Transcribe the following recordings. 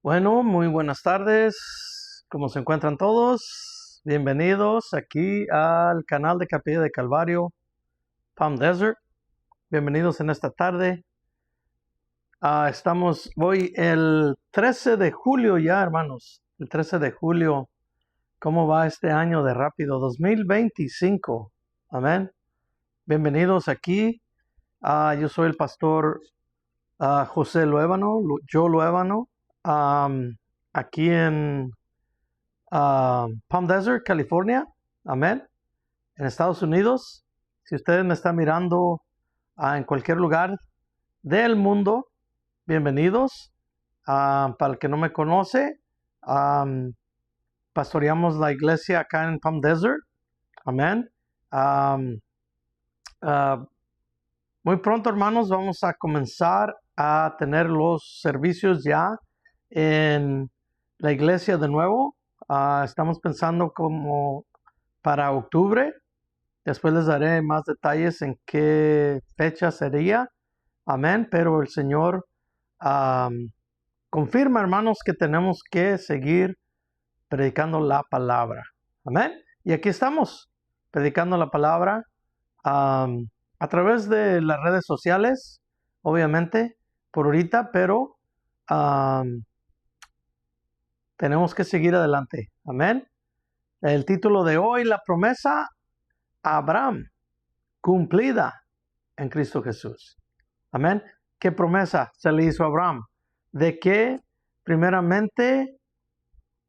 Bueno, muy buenas tardes. ¿Cómo se encuentran todos? Bienvenidos aquí al canal de Capilla de Calvario, Palm Desert. Bienvenidos en esta tarde. Voy el 13 de julio ya, hermanos. El 13 de julio. ¿Cómo va este año de rápido? 2025. Amén. Bienvenidos aquí. Yo soy el pastor José Luébano, Joe Luébano. Aquí en Palm Desert, California. Amén. En Estados Unidos. Si ustedes me están mirando en cualquier lugar del mundo, bienvenidos. Para el que no me conoce, pastoreamos la iglesia acá en Palm Desert. Amén. Muy pronto, hermanos, vamos a comenzar a tener los servicios ya en la iglesia de nuevo. Estamos pensando como para octubre. Después les daré más detalles en qué fecha sería. Amén. Pero el Señor confirma, hermanos, que tenemos que seguir predicando la palabra. Amén. Y aquí estamos, predicando la palabra a través de las redes sociales, obviamente, por ahorita, pero tenemos que seguir adelante. Amén. El título de hoy, la promesa a Abraham, cumplida en Cristo Jesús. Amén. ¿Qué promesa se le hizo a Abraham? De que primeramente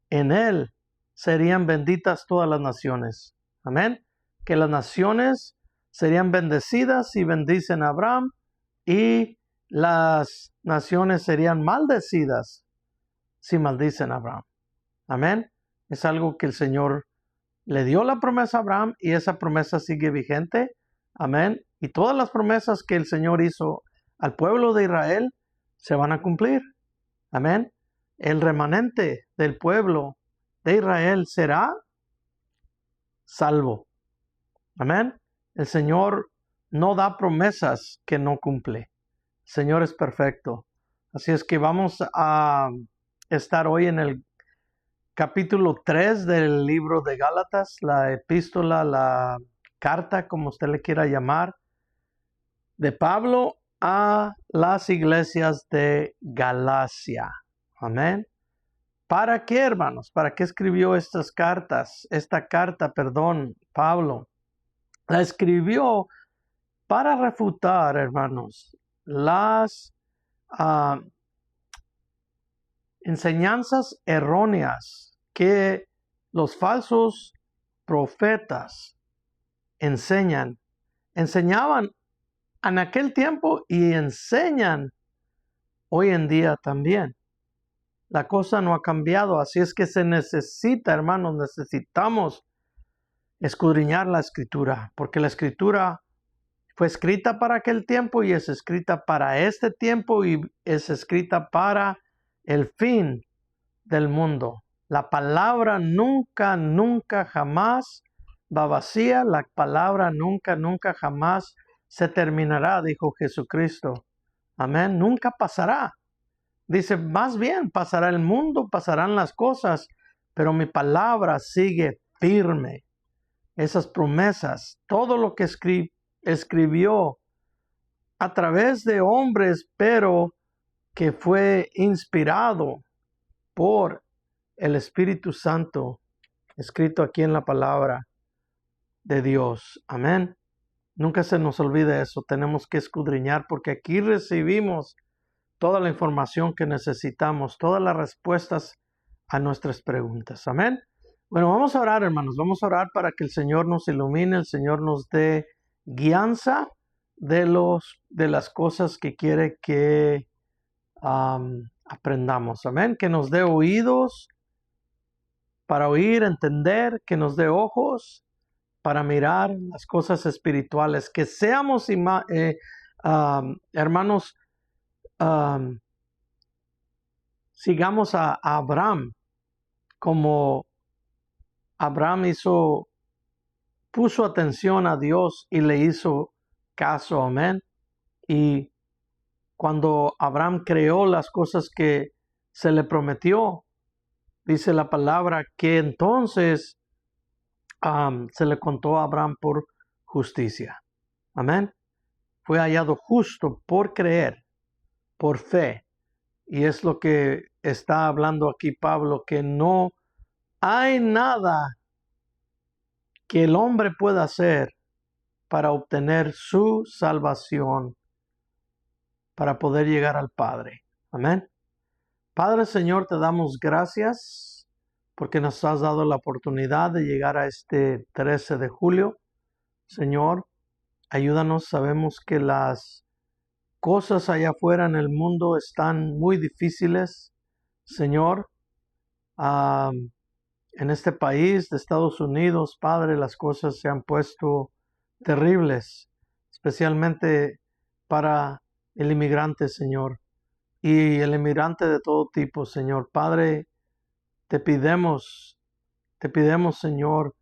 en él serían benditas todas las naciones. Amén. Que las naciones serían bendecidas si bendicen a Abraham, y las naciones serían maldecidas si maldicen a Abraham. Amén. Es algo que el Señor le dio la promesa a Abraham, y esa promesa sigue vigente. Amén. Y todas las promesas que el Señor hizo al pueblo de Israel se van a cumplir. Amén. El remanente del pueblo de Israel será salvo. Amén. El Señor no da promesas que no cumple. El Señor es perfecto. Así es que vamos a estar hoy en el capítulo 3 del libro de Gálatas, la epístola, la carta, como usted le quiera llamar, de Pablo a las iglesias de Galacia. Amén. ¿Para qué, hermanos? ¿Para qué escribió estas cartas? Pablo la escribió para refutar, hermanos, las enseñanzas erróneas que los falsos profetas enseñaban en aquel tiempo y enseñan hoy en día también. La cosa no ha cambiado, así es que se necesita, hermanos, necesitamos escudriñar la Escritura, porque la Escritura fue escrita para aquel tiempo y es escrita para este tiempo y es escrita para el fin del mundo. La palabra nunca, nunca, jamás va vacía. La palabra nunca, nunca, jamás se terminará, dijo Jesucristo. Amén. Nunca pasará. Dice, más bien pasará el mundo, pasarán las cosas, pero mi palabra sigue firme. Esas promesas, todo lo que escribió a través de hombres, pero que fue inspirado por el Espíritu Santo, escrito aquí en la palabra de Dios. Amén. Nunca se nos olvide eso. Tenemos que escudriñar, porque aquí recibimos toda la información que necesitamos, todas las respuestas a nuestras preguntas. Amén. Bueno, vamos a orar, hermanos. Vamos a orar para que el Señor nos ilumine, el Señor nos dé guianza de las cosas que quiere que aprendamos. Amén. Que nos dé oídos para oír, entender, que nos dé ojos para mirar las cosas espirituales, que seamos, hermanos, sigamos a Abraham, como Abraham puso atención a Dios y le hizo caso. Amén. Y cuando Abraham creó las cosas que se le prometió, dice la palabra, que entonces se le contó a Abraham por justicia. Amén. Fue hallado justo por creer, por fe. Y es lo que está hablando aquí Pablo, que no hay nada que el hombre pueda hacer para obtener su salvación, para poder llegar al Padre. Amén. Padre Señor, te damos gracias porque nos has dado la oportunidad de llegar a este 13 de julio. Señor, ayúdanos. Sabemos que las cosas allá afuera en el mundo están muy difíciles. Señor, en este país de Estados Unidos, Padre, las cosas se han puesto terribles, especialmente para el inmigrante, Señor, y el inmigrante de todo tipo, Señor. Padre, te pedimos, Señor,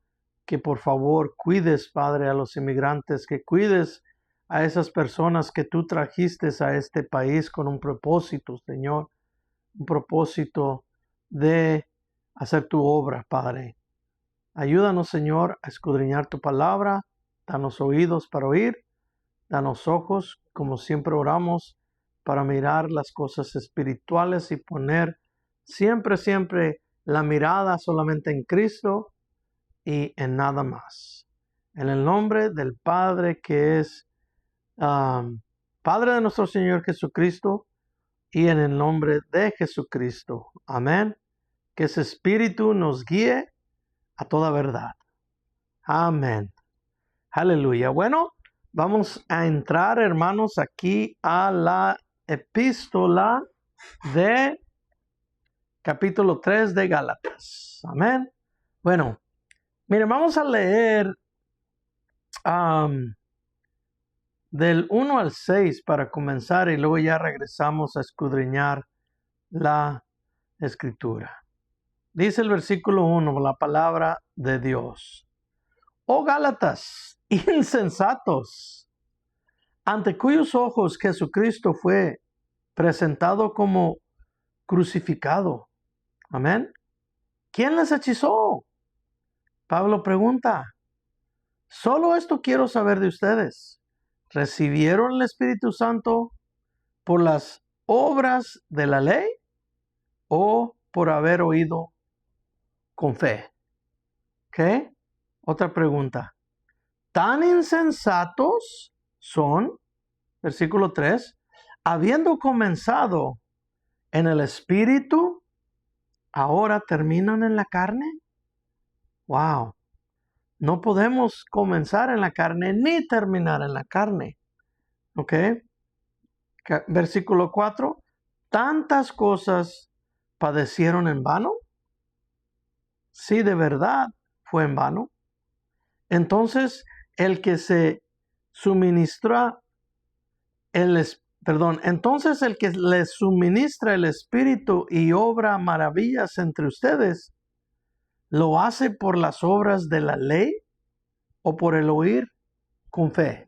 que por favor cuides, Padre, a los inmigrantes, que cuides a esas personas que tú trajiste a este país con un propósito, Señor, un propósito de hacer tu obra, Padre. Ayúdanos, Señor, a escudriñar tu palabra, danos oídos para oír, danos ojos, como siempre oramos, para mirar las cosas espirituales y poner siempre la mirada solamente en Cristo y en nada más. En el nombre del Padre que es Padre de nuestro Señor Jesucristo y en el nombre de Jesucristo. Amén. Que ese Espíritu nos guíe a toda verdad. Amén. Aleluya. Bueno, vamos a entrar, hermanos, aquí a la epístola de capítulo 3 de Gálatas. Amén. Bueno, miren, vamos a leer del 1 al 6 para comenzar y luego ya regresamos a escudriñar la escritura. Dice el versículo 1, la palabra de Dios. Oh Gálatas, insensatos, ante cuyos ojos Jesucristo fue presentado como crucificado. Amén. ¿Quién les hechizó? Pablo pregunta. Solo esto quiero saber de ustedes. ¿Recibieron el Espíritu Santo por las obras de la ley o por haber oído con fe? ¿Qué? Otra pregunta. ¿Tan insensatos son? Versículo 3. Habiendo comenzado en el Espíritu, ¿ahora terminan en la carne? Wow. No podemos comenzar en la carne ni terminar en la carne. ¿Ok? Versículo 4. ¿Tantas cosas padecieron en vano? Sí, de verdad fue en vano. Entonces, el que se suministra entonces el que les suministra el Espíritu y obra maravillas entre ustedes, ¿lo hace por las obras de la ley o por el oír con fe?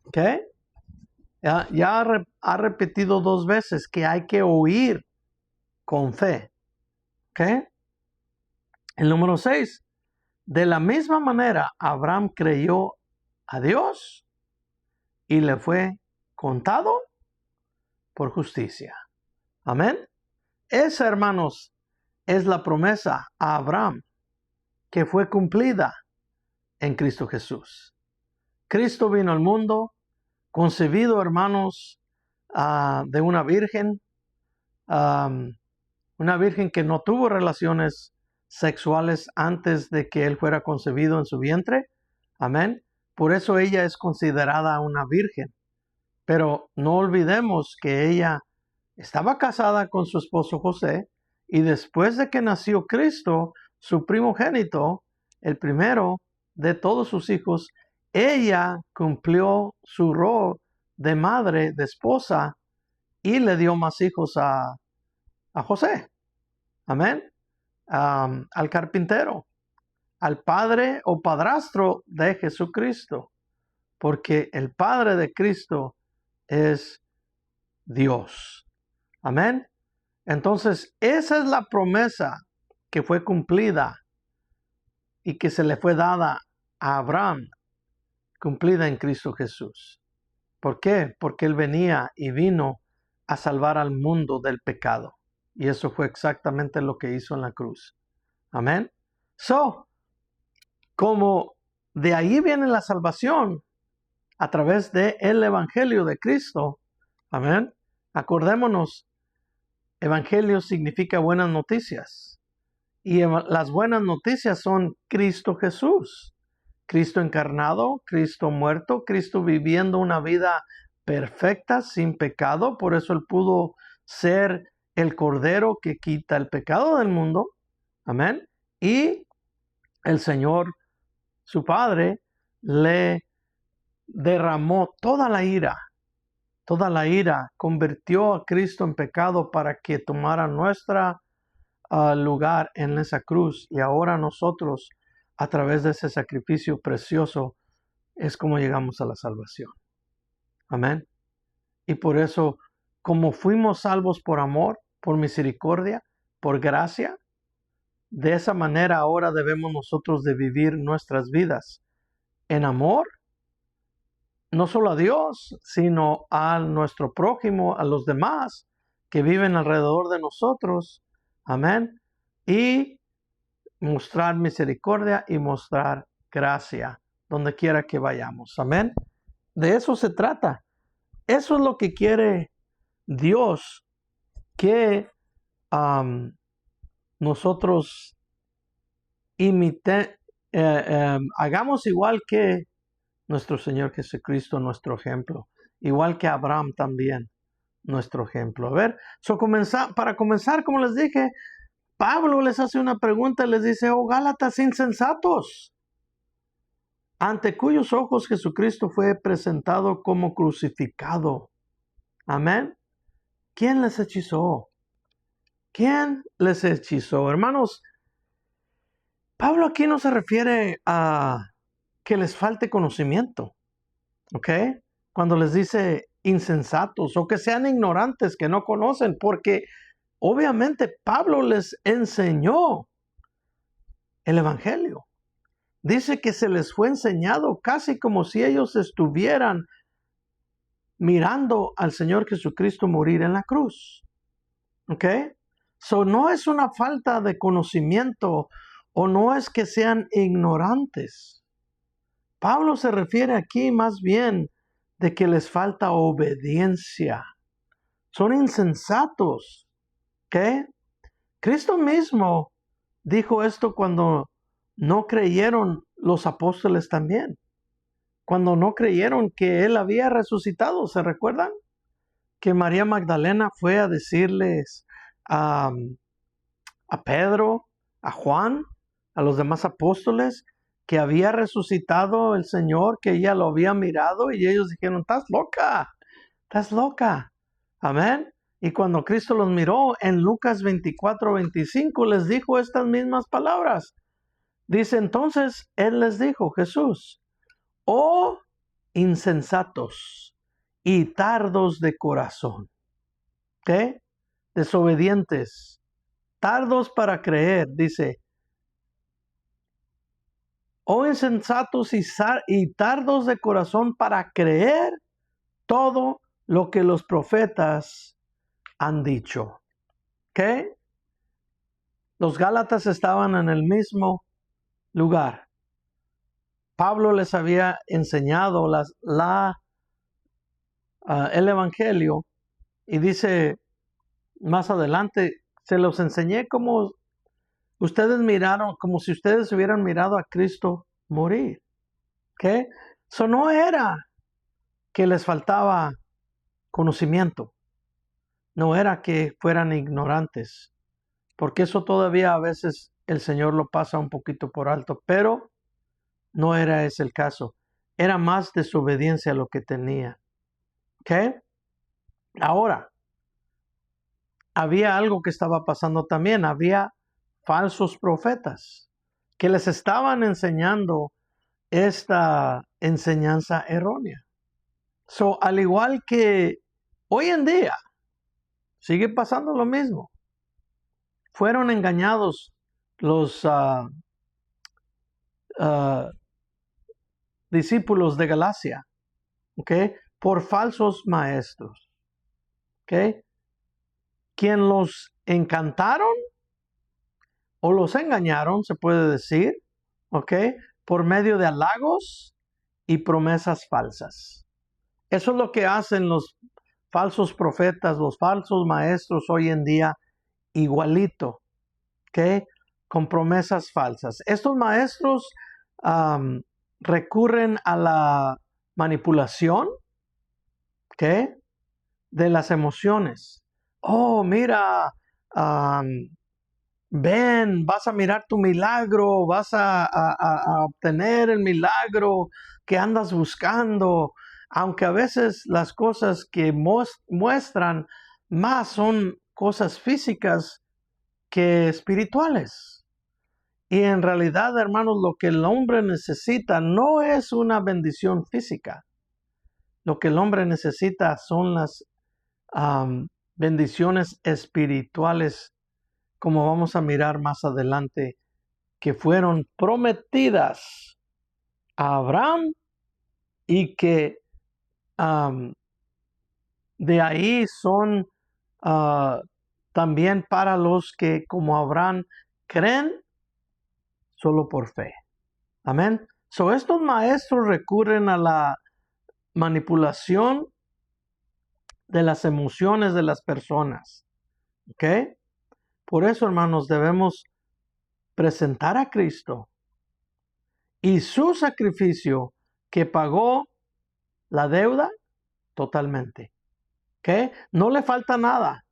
¿Ok? Ya ha repetido 2 veces que hay que oír con fe. ¿Ok? El número 6. De la misma manera, Abraham creyó a Dios y le fue contado por justicia. Amén. Esa, hermanos, es la promesa a Abraham que fue cumplida en Cristo Jesús. Cristo vino al mundo, concebido, hermanos, de una virgen que no tuvo relaciones sexuales antes de que él fuera concebido en su vientre. Amén. Por eso ella es considerada una virgen. Pero no olvidemos que ella estaba casada con su esposo José y después de que nació Cristo, su primogénito, el primero de todos sus hijos, ella cumplió su rol de madre, de esposa, y le dio más hijos a José. Amén. Al carpintero, al padre o padrastro de Jesucristo, porque el Padre de Cristo es Dios. Amén. Entonces, esa es la promesa que fue cumplida y que se le fue dada a Abraham, cumplida en Cristo Jesús. ¿Por qué? Porque Él venía y vino a salvar al mundo del pecado. Y eso fue exactamente lo que hizo en la cruz. Amén. So, como de ahí viene la salvación a través del Evangelio de Cristo. Amén. Acordémonos, Evangelio significa buenas noticias. Y las buenas noticias son Cristo Jesús. Cristo encarnado, Cristo muerto, Cristo viviendo una vida perfecta, sin pecado. Por eso Él pudo ser el Cordero que quita el pecado del mundo. Amén. Y el Señor, su Padre, le derramó toda la ira, convirtió a Cristo en pecado para que tomara nuestro lugar en esa cruz. Y ahora nosotros, a través de ese sacrificio precioso, es como llegamos a la salvación. Amén. Y por eso, como fuimos salvos por amor, por misericordia, por gracia, de esa manera ahora debemos nosotros de vivir nuestras vidas en amor, no solo a Dios, sino a nuestro prójimo, a los demás que viven alrededor de nosotros. Amén. Y mostrar misericordia y mostrar gracia donde quiera que vayamos. Amén. De eso se trata. Eso es lo que quiere Dios, que nosotros hagamos igual que nuestro Señor Jesucristo, nuestro ejemplo. Igual que Abraham también, nuestro ejemplo. A ver, para comenzar, como les dije, Pablo les hace una pregunta y les dice: oh Gálatas insensatos, ante cuyos ojos Jesucristo fue presentado como crucificado. Amén. ¿Quién les hechizó? ¿Quién les hechizó? Hermanos, Pablo aquí no se refiere a que les falte conocimiento, ¿ok? Cuando les dice insensatos o que sean ignorantes, que no conocen, porque obviamente Pablo les enseñó el Evangelio. Dice que se les fue enseñado casi como si ellos estuvieran mirando al Señor Jesucristo morir en la cruz. ¿Ok? So, no es una falta de conocimiento o no es que sean ignorantes. Pablo se refiere aquí más bien de que les falta obediencia. Son insensatos. ¿Ok? Cristo mismo dijo esto cuando no creyeron los apóstoles también. Cuando no creyeron que Él había resucitado, ¿se recuerdan? Que María Magdalena fue a decirles a Pedro, a Juan, a los demás apóstoles, que había resucitado el Señor, que ella lo había mirado, y ellos dijeron: estás loca, estás loca. Amén. Y cuando Cristo los miró en Lucas 24:25, les dijo estas mismas palabras. Dice: entonces Él les dijo, Jesús: oh insensatos y tardos de corazón. ¿Qué? Desobedientes, tardos para creer, dice. Oh insensatos y tardos de corazón para creer todo lo que los profetas han dicho. ¿Qué? Los Gálatas estaban en el mismo lugar. Pablo les había enseñado el Evangelio, y dice más adelante: se los enseñé como ustedes miraron, como si ustedes hubieran mirado a Cristo morir. ¿Qué? Eso no era que les faltaba conocimiento, no era que fueran ignorantes, porque eso todavía a veces el Señor lo pasa un poquito por alto, pero no era ese el caso. Era más desobediencia lo que tenía. ¿Ok? Ahora, había algo que estaba pasando también. Había falsos profetas que les estaban enseñando esta enseñanza errónea. So, al igual que hoy en día, sigue pasando lo mismo. fueron engañados los discípulos de Galacia, ¿ok? Por falsos maestros, ¿ok? Quien los encantaron o los engañaron, se puede decir, ¿ok? Por medio de halagos y promesas falsas. Eso es lo que hacen los falsos profetas, los falsos maestros hoy en día, igualito, ¿ok? Con promesas falsas. Estos maestros recurren a la manipulación, ¿ok? De las emociones. Oh, mira, ven, vas a mirar tu milagro, vas a obtener el milagro que andas buscando, aunque a veces las cosas que muestran más son cosas físicas que espirituales. Y en realidad, hermanos, lo que el hombre necesita no es una bendición física. Lo que el hombre necesita son las bendiciones espirituales, como vamos a mirar más adelante, que fueron prometidas a Abraham y que de ahí son también para los que, como Abraham, creen solo por fe. Amén. So, estos maestros recurren a la manipulación de las emociones de las personas. ¿Ok? Por eso, hermanos, debemos presentar a Cristo y su sacrificio que pagó la deuda totalmente. ¿Ok? No le falta nada.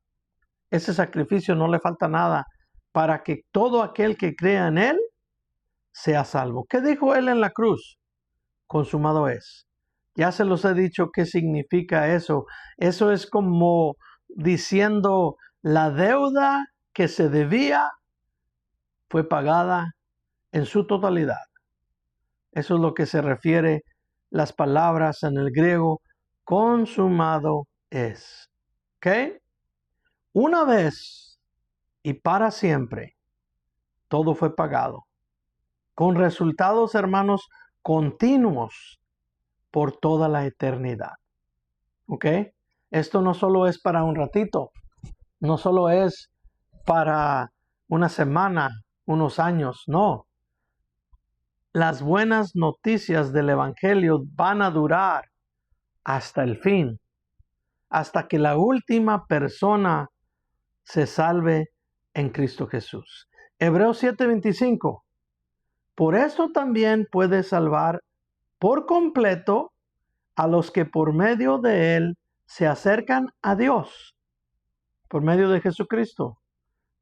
Ese sacrificio no le falta nada para que todo aquel que crea en él sea salvo. ¿Qué dijo él en la cruz? Consumado es. Ya se los he dicho qué significa eso. Eso es como diciendo la deuda que se debía fue pagada en su totalidad. Eso es lo que se refiere las palabras en el griego, consumado es. ¿Ok? Una vez y para siempre, todo fue pagado. Con resultados, hermanos, continuos por toda la eternidad. ¿Ok? Esto no solo es para un ratito, no solo es para una semana, unos años, no. Las buenas noticias del Evangelio van a durar hasta el fin, hasta que la última persona se salve en Cristo Jesús. Hebreos 7:25. Por eso también puede salvar por completo a los que por medio de él se acercan a Dios, por medio de Jesucristo,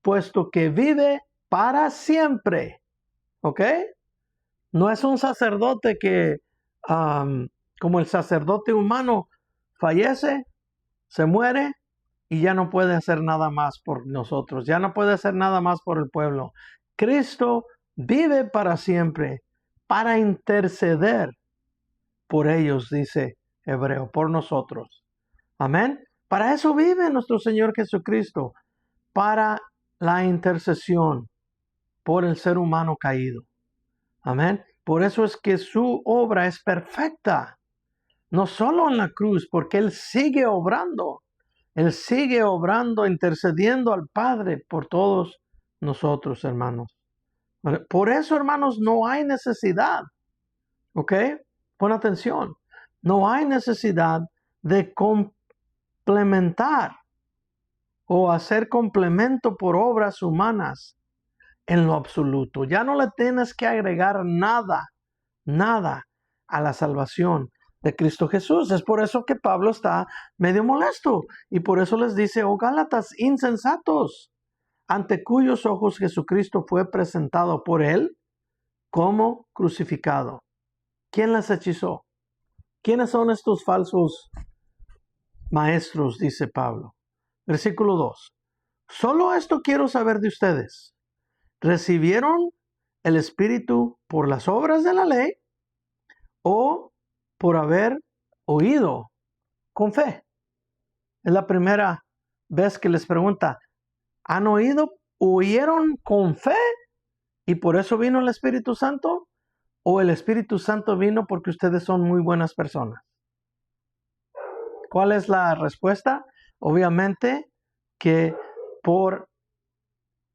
puesto que vive para siempre. ¿Ok? No es un sacerdote que, como el sacerdote humano, fallece, se muere y ya no puede hacer nada más por nosotros, ya no puede hacer nada más por el pueblo. Cristo vive para siempre, para interceder por ellos, dice Hebreo, por nosotros. Amén. Para eso vive nuestro Señor Jesucristo, para la intercesión por el ser humano caído. Amén. Por eso es que su obra es perfecta. No solo en la cruz, porque Él sigue obrando. Él sigue obrando, intercediendo al Padre por todos nosotros, hermanos. Por eso, hermanos, no hay necesidad. ¿Ok? Pon atención. No hay necesidad de complementar o hacer complemento por obras humanas en lo absoluto. Ya no le tienes que agregar nada a la salvación de Cristo Jesús. Es por eso que Pablo está medio molesto y por eso les dice, oh Gálatas insensatos, ante cuyos ojos Jesucristo fue presentado por él como crucificado. ¿Quién les hechizó? ¿Quiénes son estos falsos maestros? Dice Pablo. Versículo 2. Solo esto quiero saber de ustedes. ¿Recibieron el Espíritu por las obras de la ley o por haber oído con fe? Es la primera vez que les pregunta, ¿han oído oyeron con fe y por eso vino el Espíritu Santo, o el Espíritu Santo vino porque ustedes son muy buenas personas. ¿Cuál es la respuesta? Obviamente que por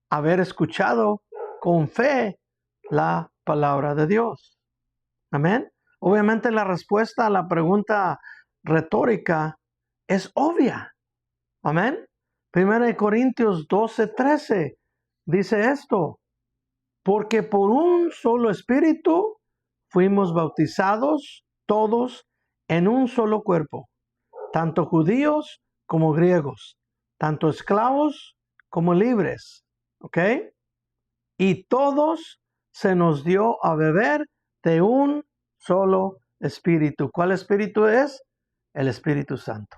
haber escuchado con fe la palabra de Dios. Amén. Obviamente la respuesta a la pregunta retórica es obvia. Amén. 1 Corintios 12:13 dice esto: porque por un solo espíritu fuimos bautizados todos en un solo cuerpo, tanto judíos como griegos, tanto esclavos como libres. ¿Ok? Y todos se nos dio a beber de un solo espíritu. ¿Cuál espíritu es? El Espíritu Santo.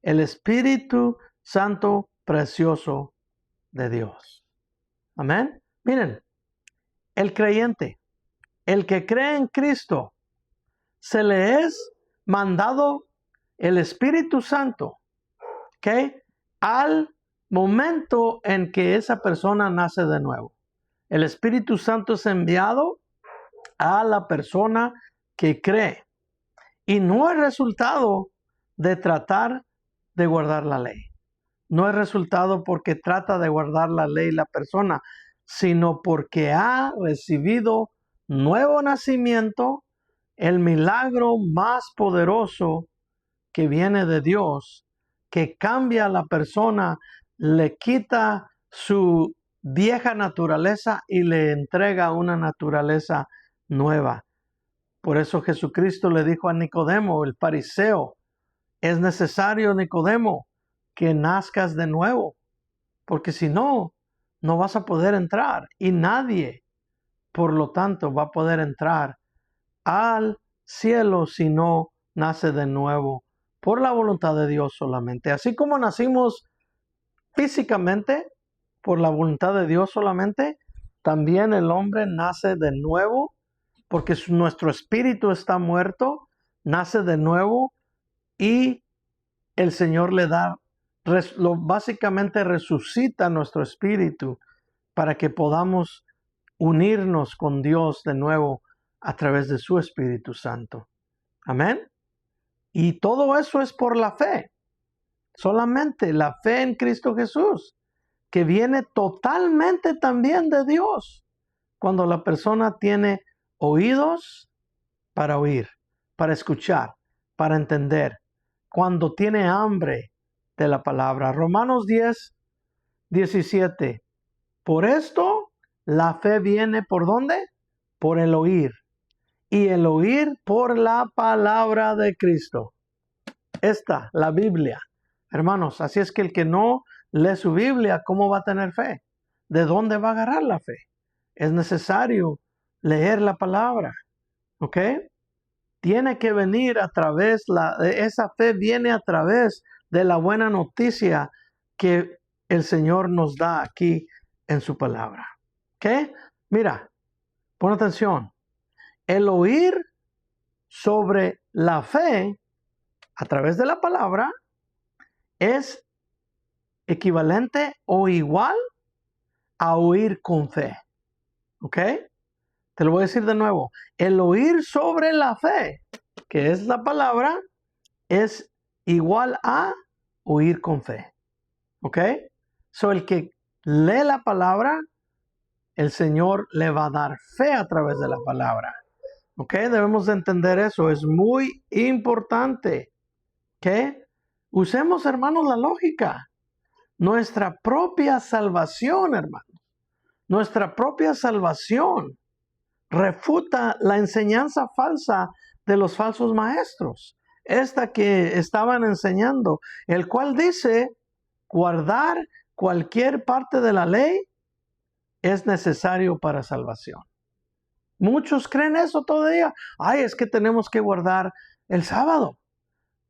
El Espíritu Santo precioso de Dios. Amén. Miren, el creyente, el que cree en Cristo, se le es mandado el Espíritu Santo, ¿ok? Al momento en que esa persona nace de nuevo. El Espíritu Santo es enviado a la persona que cree y no es resultado de tratar de guardar la ley. No es resultado porque trata de guardar la ley la persona, sino porque ha recibido nuevo nacimiento, el milagro más poderoso que viene de Dios, que cambia a la persona, le quita su vieja naturaleza y le entrega una naturaleza nueva. Por eso Jesucristo le dijo a Nicodemo, el fariseo: es necesario, Nicodemo, que nazcas de nuevo, porque si no, no vas a poder entrar, y nadie, por lo tanto, va a poder entrar al cielo si no nace de nuevo por la voluntad de Dios solamente. Así como nacimos físicamente por la voluntad de Dios solamente, también el hombre nace de nuevo porque nuestro espíritu está muerto, nace de nuevo y el Señor le da, básicamente resucita nuestro espíritu para que podamos unirnos con Dios de nuevo a través de su Espíritu Santo. Amén. Y todo eso es por la fe. Solamente la fe en Cristo Jesús, que viene totalmente también de Dios. Cuando la persona tiene oídos para oír, para escuchar, para entender. Cuando tiene hambre de la palabra. Romanos 10:17. Por esto la fe viene ¿por dónde? Por el oír. Y el oír por la palabra de Cristo. Esta, la Biblia. Hermanos, así es que el que no lee su Biblia, ¿cómo va a tener fe? ¿De dónde va a agarrar la fe? Es necesario leer la palabra. ¿Ok? Tiene que venir a través, esa fe viene a través de la buena noticia que el Señor nos da aquí en su palabra. ¿Ok? Mira, pon atención. El oír sobre la fe a través de la palabra es equivalente o igual a oír con fe. ¿Ok? Te lo voy a decir de nuevo. El oír sobre la fe, que es la palabra, es igual a oír con fe. ¿Ok? So, el que lee la palabra, el Señor le va a dar fe a través de la palabra. ¿Ok? Debemos de entender eso. Es muy importante. ¿Ok? Usemos, hermanos, la lógica. Nuestra propia salvación, hermanos. Nuestra propia salvación refuta la enseñanza falsa de los falsos maestros. Esta que estaban enseñando, el cual dice: guardar cualquier parte de la ley es necesario para salvación. Muchos creen eso todavía. Ay, es que tenemos que guardar el sábado.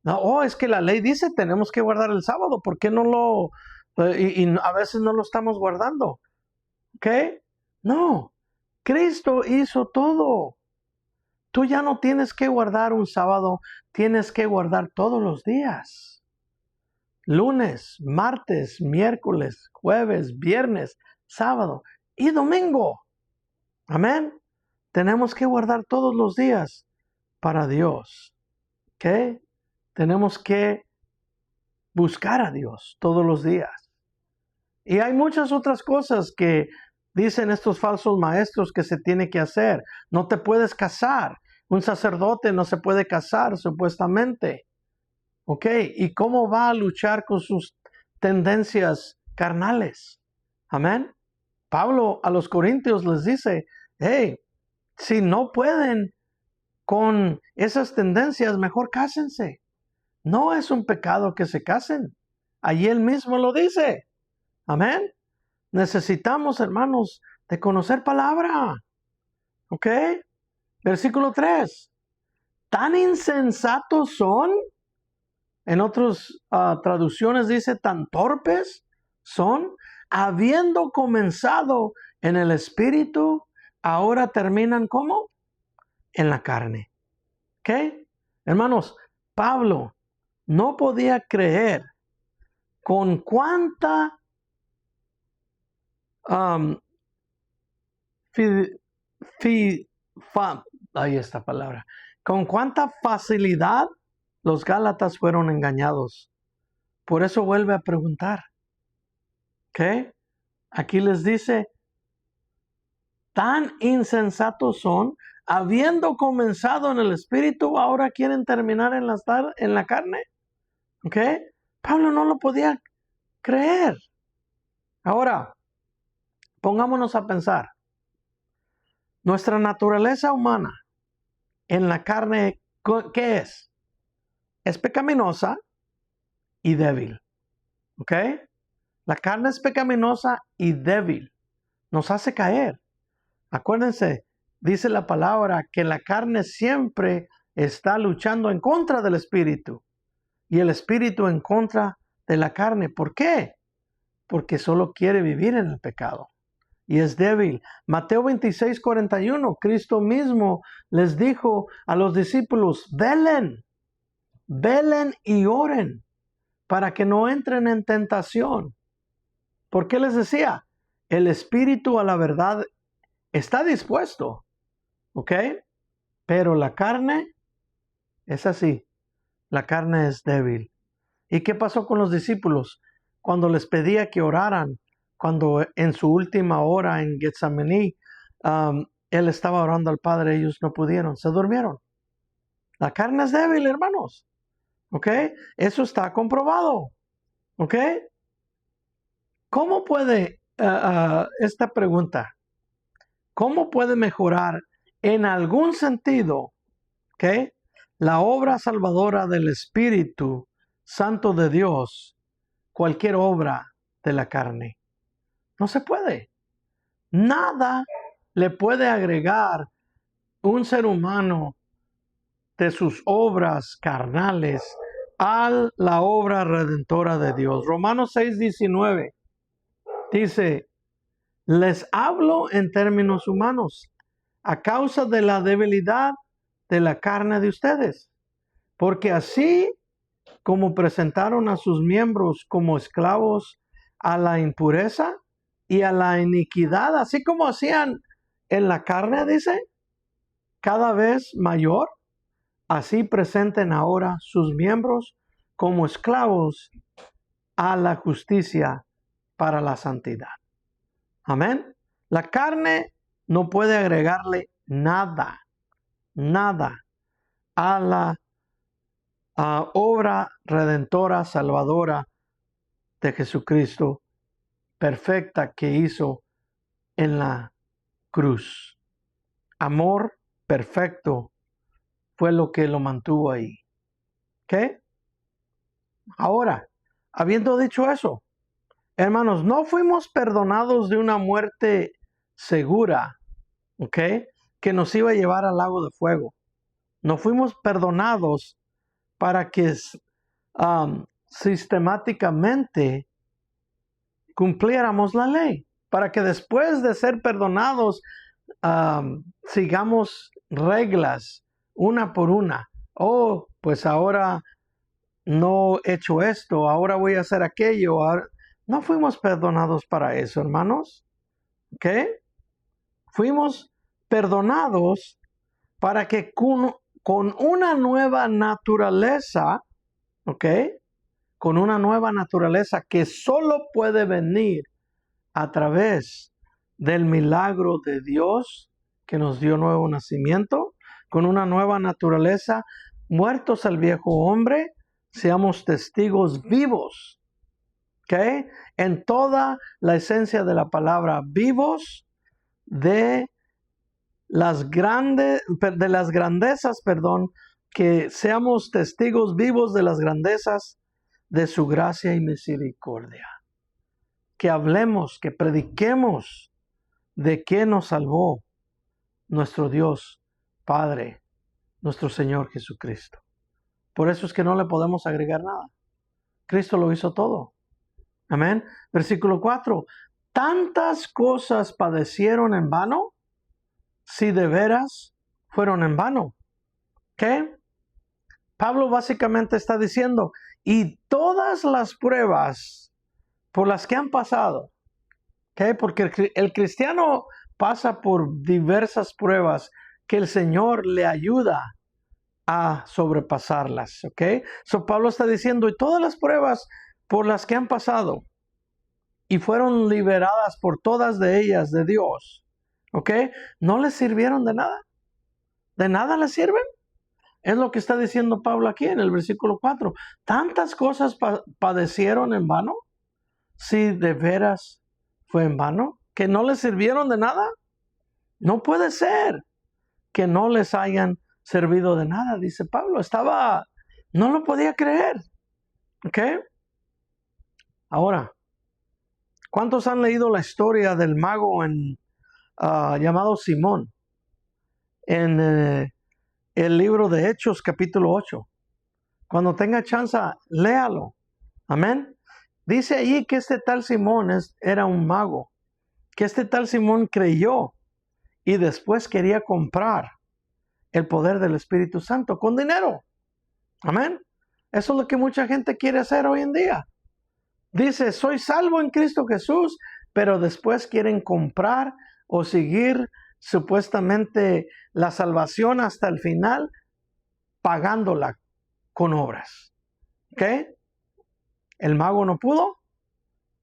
No, es que la ley dice tenemos que guardar el sábado. ¿Por qué no lo? Y a veces no lo estamos guardando. ¿Ok? No. Cristo hizo todo. Tú ya no tienes que guardar un sábado, tienes que guardar todos los días. Lunes, martes, miércoles, jueves, viernes, sábado y domingo. Amén. Tenemos que guardar todos los días para Dios. ¿Ok? Tenemos que buscar a Dios todos los días. Y hay muchas otras cosas que dicen estos falsos maestros que se tiene que hacer. No te puedes casar. Un sacerdote no se puede casar, supuestamente. ¿Ok? ¿Y cómo va a luchar con sus tendencias carnales? Amén. Pablo a los corintios les dice, hey, si no pueden con esas tendencias, mejor cásense. No es un pecado que se casen. Allí él mismo lo dice. Amén. Necesitamos, hermanos, de conocer palabra. ¿Ok? Versículo 3. Tan insensatos son. En otras traducciones dice, tan torpes son. Habiendo comenzado en el espíritu, ahora terminan ¿cómo? En la carne. ¿Ok? Hermanos, Pablo no podía creer con cuánta ahí está palabra. Con cuánta facilidad los Gálatas fueron engañados. Por eso vuelve a preguntar. ¿Ok? Aquí les dice, tan insensatos son, habiendo comenzado en el espíritu, ahora quieren terminar en la carne. ¿Ok? Pablo no lo podía creer. Ahora, pongámonos a pensar. Nuestra naturaleza humana en la carne, ¿qué es? Es pecaminosa y débil. ¿Ok? La carne es pecaminosa y débil. Nos hace caer. Acuérdense, dice la palabra que la carne siempre está luchando en contra del espíritu y el espíritu en contra de la carne. ¿Por qué? Porque solo quiere vivir en el pecado y es débil. Mateo 26:41, Cristo mismo les dijo a los discípulos, velen y oren para que no entren en tentación. ¿Por qué les decía? El espíritu a la verdad está dispuesto, ¿ok? Pero la carne es así, la carne es débil. ¿Y qué pasó con los discípulos? Cuando les pedía que oraran, cuando en su última hora en Getsemaní, él estaba orando al Padre, ellos no pudieron, se durmieron. La carne es débil, hermanos, ¿ok? Eso está comprobado, ¿ok? ¿Cómo puede, esta pregunta, cómo puede mejorar en algún sentido, ¿ok?, la obra salvadora del Espíritu Santo de Dios, cualquier obra de la carne? No se puede. Nada le puede agregar un ser humano de sus obras carnales a la obra redentora de Dios. Romanos 6:19 dice, les hablo en términos humanos a causa de la debilidad de la carne de ustedes, porque así como presentaron a sus miembros como esclavos a la impureza y a la iniquidad, así como hacían en la carne, dice, cada vez mayor, así presenten ahora sus miembros como esclavos a la justicia para la santidad. Amén. La carne no puede agregarle nada a la obra redentora, salvadora de Jesucristo, perfecta que hizo en la cruz. Amor perfecto fue lo que lo mantuvo ahí. ¿Ok? Ahora, habiendo dicho eso, hermanos, no fuimos perdonados de una muerte segura, ¿ok?, que nos iba a llevar al lago de fuego. No fuimos perdonados para que sistemáticamente cumpliéramos la ley, para que después de ser perdonados sigamos reglas una por una. Oh, pues ahora no he hecho esto, ahora voy a hacer aquello. No fuimos perdonados para eso, hermanos. ¿Ok? Fuimos perdonados para que con una nueva naturaleza, ¿ok? Con una nueva naturaleza que solo puede venir a través del milagro de Dios que nos dio nuevo nacimiento, con una nueva naturaleza, muertos al viejo hombre, seamos testigos vivos, ¿ok? En toda la esencia de la palabra, vivos de las grandezas, que seamos testigos vivos de las grandezas de su gracia y misericordia. Que hablemos, que prediquemos de qué nos salvó nuestro Dios, Padre, nuestro Señor Jesucristo. Por eso es que no le podemos agregar nada. Cristo lo hizo todo. Amén. Versículo 4. ¿Tantas cosas padecieron en vano? Si de veras fueron en vano. ¿Qué? Pablo básicamente está diciendo, y todas las pruebas por las que han pasado, ¿ok? Porque el cristiano pasa por diversas pruebas que el Señor le ayuda a sobrepasarlas, ¿ok? So Pablo está diciendo, y todas las pruebas por las que han pasado y fueron liberadas por todas de ellas de Dios, ¿ok? ¿No les sirvieron de nada? ¿De nada les sirven? Es lo que está diciendo Pablo aquí en el versículo 4. ¿Tantas cosas padecieron en vano? Si de veras fue en vano, que no les sirvieron de nada. No puede ser que no les hayan servido de nada, dice Pablo. No lo podía creer. ¿Ok? Ahora, ¿cuántos han leído la historia del mago llamado Simón en el libro de Hechos capítulo 8? Cuando tenga chance, léalo. Amén. Dice allí que este tal Simón era un mago, que este tal Simón creyó y después quería comprar el poder del Espíritu Santo con dinero. Amén. Eso es lo que mucha gente quiere hacer hoy en día. Dice, soy salvo en Cristo Jesús, pero después quieren comprar o seguir supuestamente la salvación hasta el final, pagándola con obras. ¿Ok? El mago no pudo,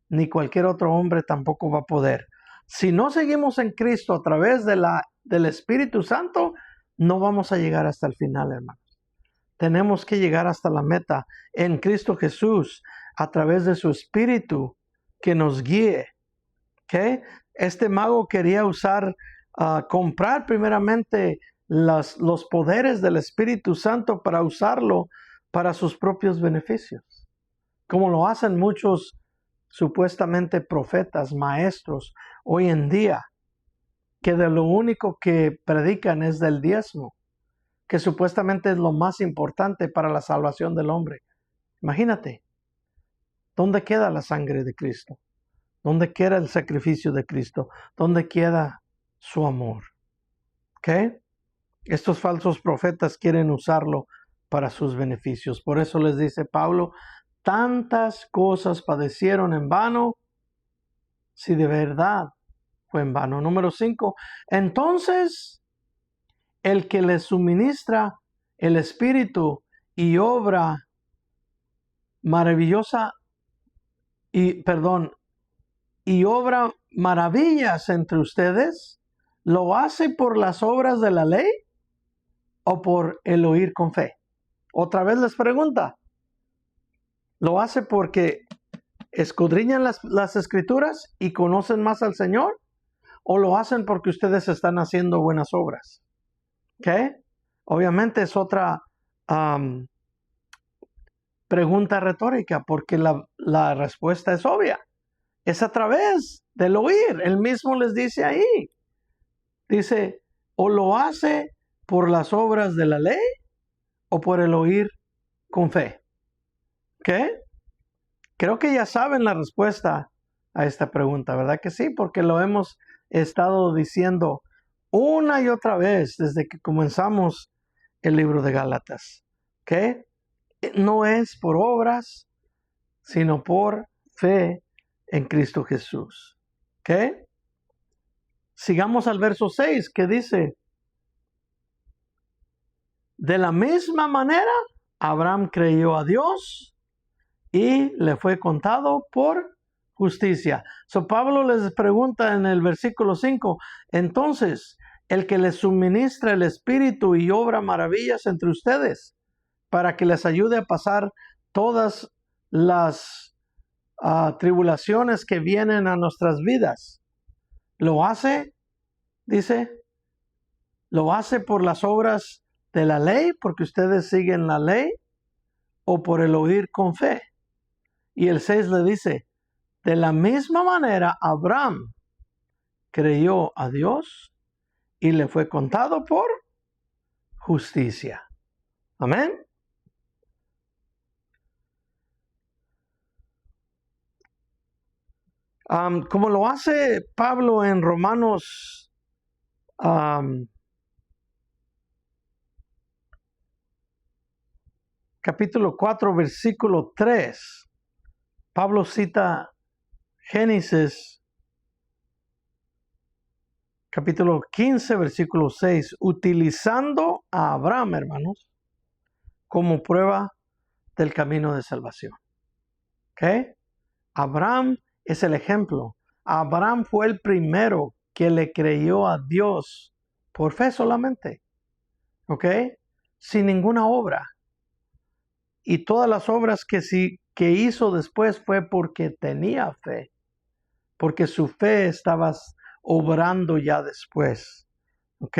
ni cualquier otro hombre tampoco va a poder. Si no seguimos en Cristo a través del Espíritu Santo, no vamos a llegar hasta el final, hermanos. Tenemos que llegar hasta la meta en Cristo Jesús a través de su Espíritu que nos guíe. ¿Okay? Este mago quería comprar primeramente los poderes del Espíritu Santo para usarlo para sus propios beneficios, como lo hacen muchos supuestamente profetas, maestros hoy en día, que de lo único que predican es del diezmo, que supuestamente es lo más importante para la salvación del hombre. Imagínate, ¿dónde queda la sangre de Cristo? ¿Dónde queda el sacrificio de Cristo? ¿Dónde queda su amor? ¿Ok? Estos falsos profetas quieren usarlo para sus beneficios. Por eso les dice Pablo, tantas cosas padecieron en vano, si de verdad fue en vano. Número 5. Entonces, el que les suministra el Espíritu y obra maravillosa y obra maravillas entre ustedes, ¿lo hace por las obras de la ley o por el oír con fe? Otra vez les pregunta, ¿lo hace porque escudriñan las escrituras y conocen más al Señor? ¿O lo hacen porque ustedes están haciendo buenas obras? ¿Ok? Obviamente es otra pregunta retórica, porque la respuesta es obvia. Es a través del oír. Él mismo les dice ahí. Dice, o lo hace por las obras de la ley o por el oír con fe. ¿Ok? Creo que ya saben la respuesta a esta pregunta, ¿verdad que sí? Porque lo hemos estado diciendo una y otra vez desde que comenzamos el libro de Gálatas. ¿Ok? No es por obras, sino por fe en Cristo Jesús. ¿Ok? sigamos al verso 6 que dice, de la misma manera, Abraham creyó a Dios y le fue contado por justicia. So Pablo les pregunta en el versículo 5, entonces, el que les suministra el Espíritu y obra maravillas entre ustedes, para que les ayude a pasar todas las tribulaciones que vienen a nuestras vidas, lo hace, dice, lo hace por las obras de la ley, porque ustedes siguen la ley, o por el oír con fe. Y el 6 le dice, de la misma manera Abraham creyó a Dios y le fue contado por justicia. Amén. Como lo hace Pablo en Romanos capítulo 4, versículo 3, Pablo cita Génesis capítulo 15, versículo 6, utilizando a Abraham, hermanos, como prueba del camino de salvación. ¿Ok? Abraham es el ejemplo. Abraham fue el primero que le creyó a Dios por fe solamente. ¿Ok? Sin ninguna obra. Y todas las obras que hizo después fue porque tenía fe. Porque su fe estaba obrando ya después. ¿Ok?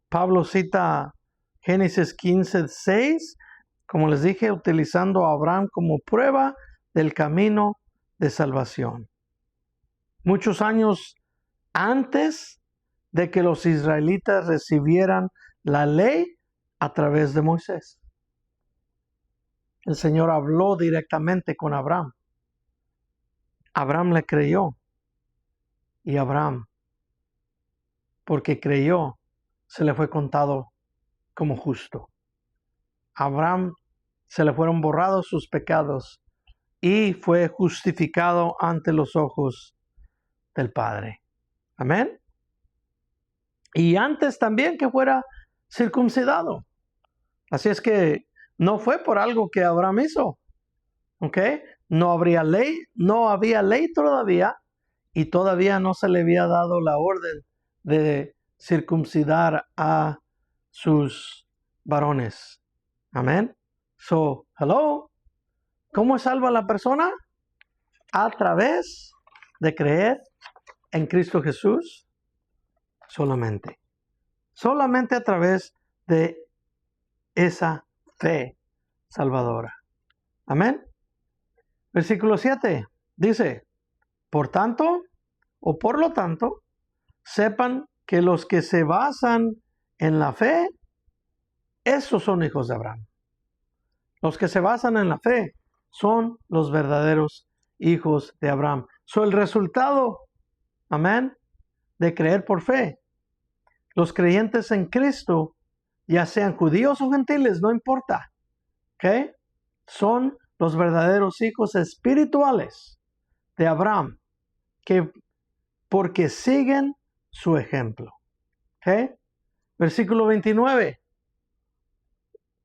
Pablo cita Génesis 15, 6, como les dije, utilizando a Abraham como prueba del camino de salvación. Muchos años antes de que los israelitas recibieran la ley a través de Moisés. El Señor habló directamente con Abraham. Abraham le creyó. Y Abraham, porque creyó, se le fue contado como justo. Abraham se le fueron borrados sus pecados y fue justificado ante los ojos del Padre. Amén. Y antes también que fuera circuncidado. Así es que no fue por algo que Abraham hizo. ¿Ok? No había ley todavía y todavía no se le había dado la orden de circuncidar a sus varones. Amén. So, hello. ¿Cómo es salva la persona? A través de creer en Cristo Jesús solamente. Solamente a través de esa fe salvadora. Amén. Versículo 7 dice, por tanto, o por lo tanto, sepan que los que se basan en la fe, esos son hijos de Abraham. Los que se basan en la fe son los verdaderos hijos de Abraham. El resultado, amén, de creer por fe. Los creyentes en Cristo, ya sean judíos o gentiles, no importa, ¿ok? Son los verdaderos hijos espirituales de Abraham, porque siguen su ejemplo. ¿Ok? Versículo 29.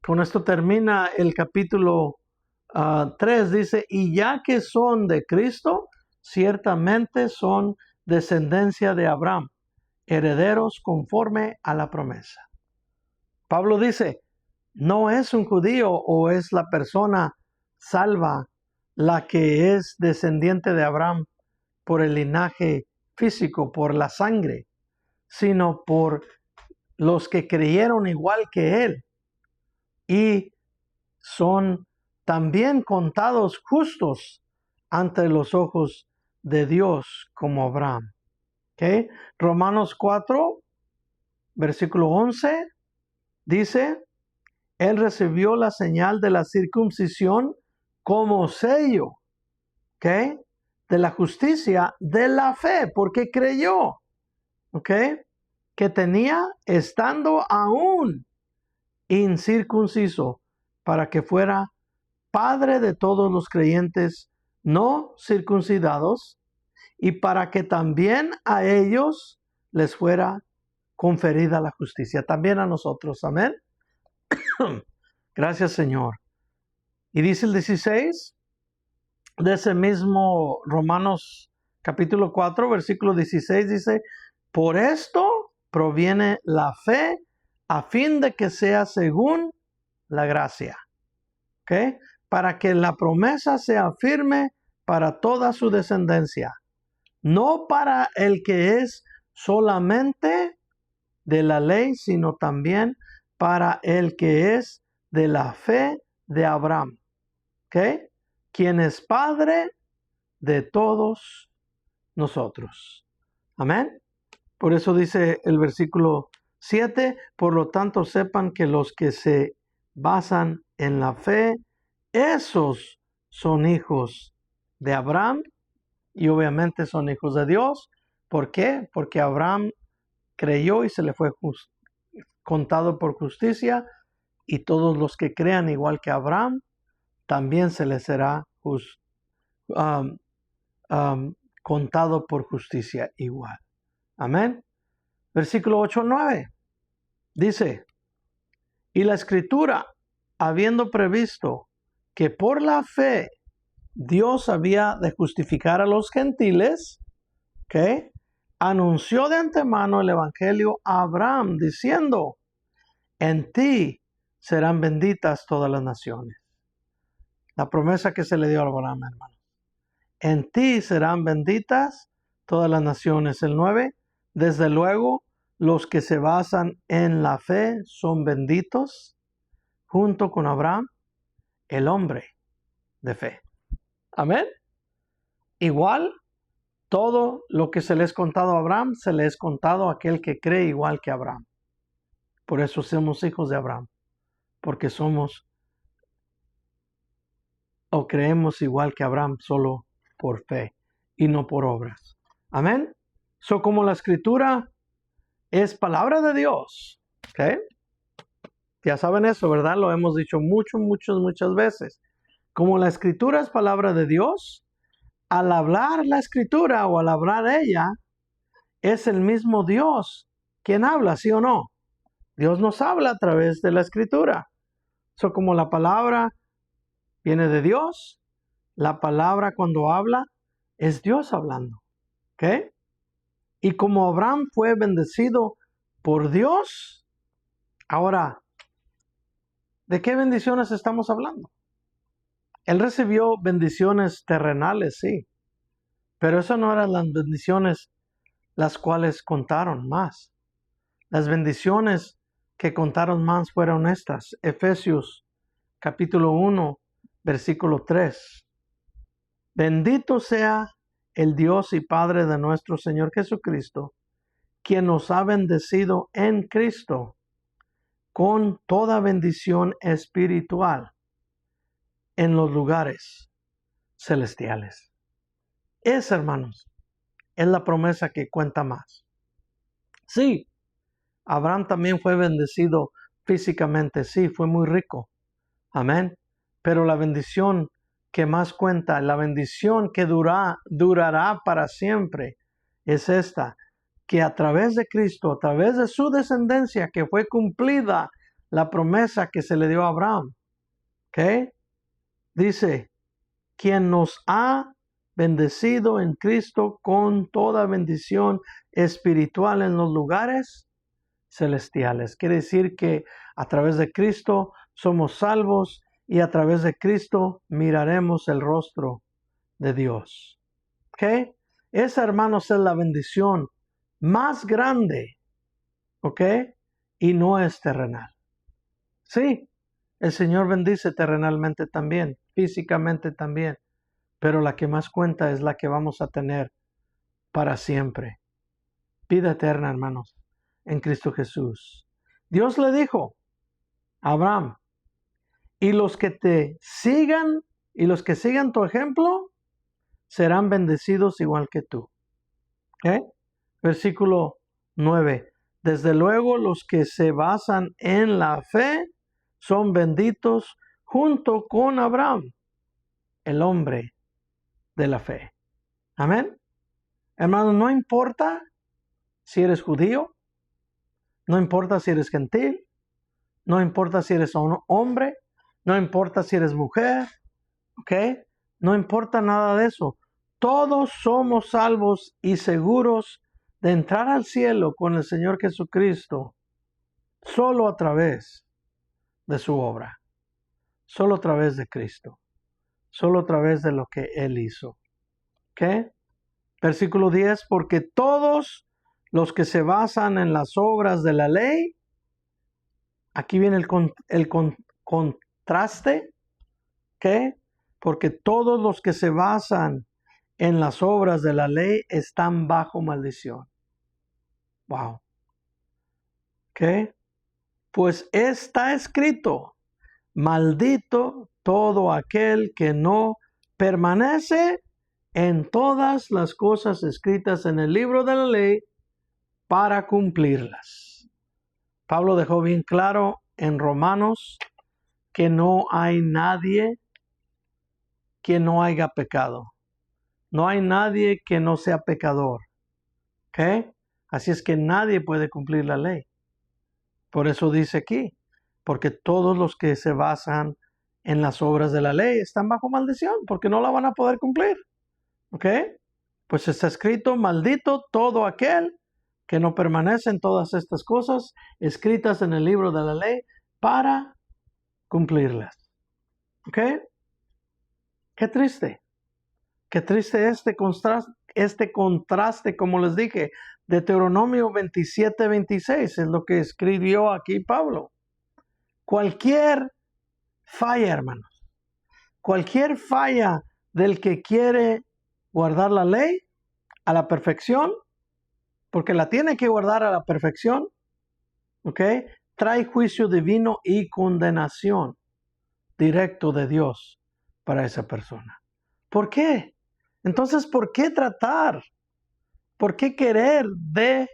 Con esto termina el capítulo 3. Dice, y ya que son de Cristo, ciertamente son descendencia de Abraham, herederos conforme a la promesa. Pablo dice, no es un judío o es la persona salva la que es descendiente de Abraham por el linaje físico, por la sangre, sino por los que creyeron igual que él y son también contados justos ante los ojos de Dios como Abraham. ¿Okay? Romanos 4, versículo 11, dice, él recibió la señal de la circuncisión como sello, ¿okay? De la justicia de la fe, porque creyó, ¿okay? Que tenía estando aún incircunciso, para que fuera padre de todos los creyentes no circuncidados, y para que también a ellos les fuera conferida la justicia. También a nosotros. Amén. Gracias, Señor. Y dice el 16 de ese mismo Romanos capítulo 4, versículo 16, dice, por esto proviene la fe a fin de que sea según la gracia. ¿Ok? Para que la promesa sea firme para toda su descendencia. No para el que es solamente de la ley, sino también para el que es de la fe de Abraham. ¿Ok? Quien es Padre de todos nosotros. Amén. Por eso dice el versículo 7, por lo tanto sepan que los que se basan en la fe, esos son hijos de Abraham y obviamente son hijos de Dios. ¿Por qué? Porque Abraham creyó y se le fue contado por justicia, y todos los que crean igual que Abraham, también se les será contado por justicia igual. Amén. Versículo 8-9 dice, y la Escritura, habiendo previsto que por la fe Dios había de justificar a los gentiles, ¿ok?, anunció de antemano el Evangelio a Abraham, diciendo, en ti serán benditas todas las naciones. La promesa que se le dio a Abraham, hermano. En ti serán benditas todas las naciones. El 9, desde luego, los que se basan en la fe son benditos, junto con Abraham, el hombre de fe. Amén. Igual, todo lo que se le es contado a Abraham, se le es contado a aquel que cree igual que Abraham. Por eso somos hijos de Abraham, porque somos o creemos igual que Abraham solo por fe y no por obras. Amén. So, como la Escritura es palabra de Dios, ¿ok? Ya saben eso, ¿verdad? Lo hemos dicho muchas veces. Como la Escritura es palabra de Dios, al hablar la Escritura o al hablar ella, es el mismo Dios quien habla, ¿sí o no? Dios nos habla a través de la Escritura. So, como la palabra viene de Dios, la palabra cuando habla es Dios hablando, ¿ok? Y como Abraham fue bendecido por Dios, ahora, ¿de qué bendiciones estamos hablando? Él recibió bendiciones terrenales, sí, pero eso no eran las bendiciones las cuales contaron más. Las bendiciones que contaron más fueron estas. Efesios capítulo 1, versículo 3. Bendito sea el Dios y Padre de nuestro Señor Jesucristo, quien nos ha bendecido en Cristo con toda bendición espiritual en los lugares celestiales. Esa, hermanos, es la promesa que cuenta más. Sí, Abraham también fue bendecido físicamente, sí, fue muy rico. Amén. Pero la bendición que más cuenta, la bendición que durará para siempre, es esta, que a través de Cristo, a través de su descendencia, que fue cumplida la promesa que se le dio a Abraham. ¿Ok? Dice, quien nos ha bendecido en Cristo con toda bendición espiritual en los lugares celestiales. Quiere decir que a través de Cristo somos salvos y a través de Cristo miraremos el rostro de Dios. ¿Ok? Esa, hermanos, es la bendición más grande. ¿Ok? Y no es terrenal. Sí, el Señor bendice terrenalmente también, físicamente también, pero la que más cuenta es la que vamos a tener para siempre. Vida eterna, hermanos, en Cristo Jesús. Dios le dijo a Abraham, y los que te sigan y los que sigan tu ejemplo serán bendecidos igual que tú. ¿Okay? Versículo 9. Desde luego los que se basan en la fe son benditos junto con Abraham, el hombre de la fe. Amén. Hermanos, no importa si eres judío, no importa si eres gentil, no importa si eres hombre, no importa si eres mujer, ¿ok? No importa nada de eso. Todos somos salvos y seguros de entrar al cielo con el Señor Jesucristo solo a través de su obra, solo a través de Cristo, solo a través de lo que Él hizo. ¿Ok? Versículo 10, porque todos los que se basan en las obras de la ley, aquí viene el contraste, ¿ok? Porque todos los que se basan en las obras de la ley están bajo maldición. Wow. ¿Ok? Pues está escrito, maldito todo aquel que no permanece en todas las cosas escritas en el libro de la ley para cumplirlas. Pablo dejó bien claro en Romanos que no hay nadie que no haya pecado. No hay nadie que no sea pecador. ¿Ok? Así es que nadie puede cumplir la ley. Por eso dice aquí, porque todos los que se basan en las obras de la ley están bajo maldición, porque no la van a poder cumplir. ¿Ok? Pues está escrito, maldito todo aquel que no permanece en todas estas cosas escritas en el libro de la ley para cumplirlas. ¿Ok? Qué triste. Qué triste este contraste, como les dije, de Deuteronomio 27:26, es lo que escribió aquí Pablo. Cualquier falla, hermanos, cualquier falla del que quiere guardar la ley a la perfección, porque la tiene que guardar a la perfección, ¿ok? Trae juicio divino y condenación directo de Dios para esa persona. ¿Por qué? Entonces, ¿por qué tratar? ¿Por qué querer de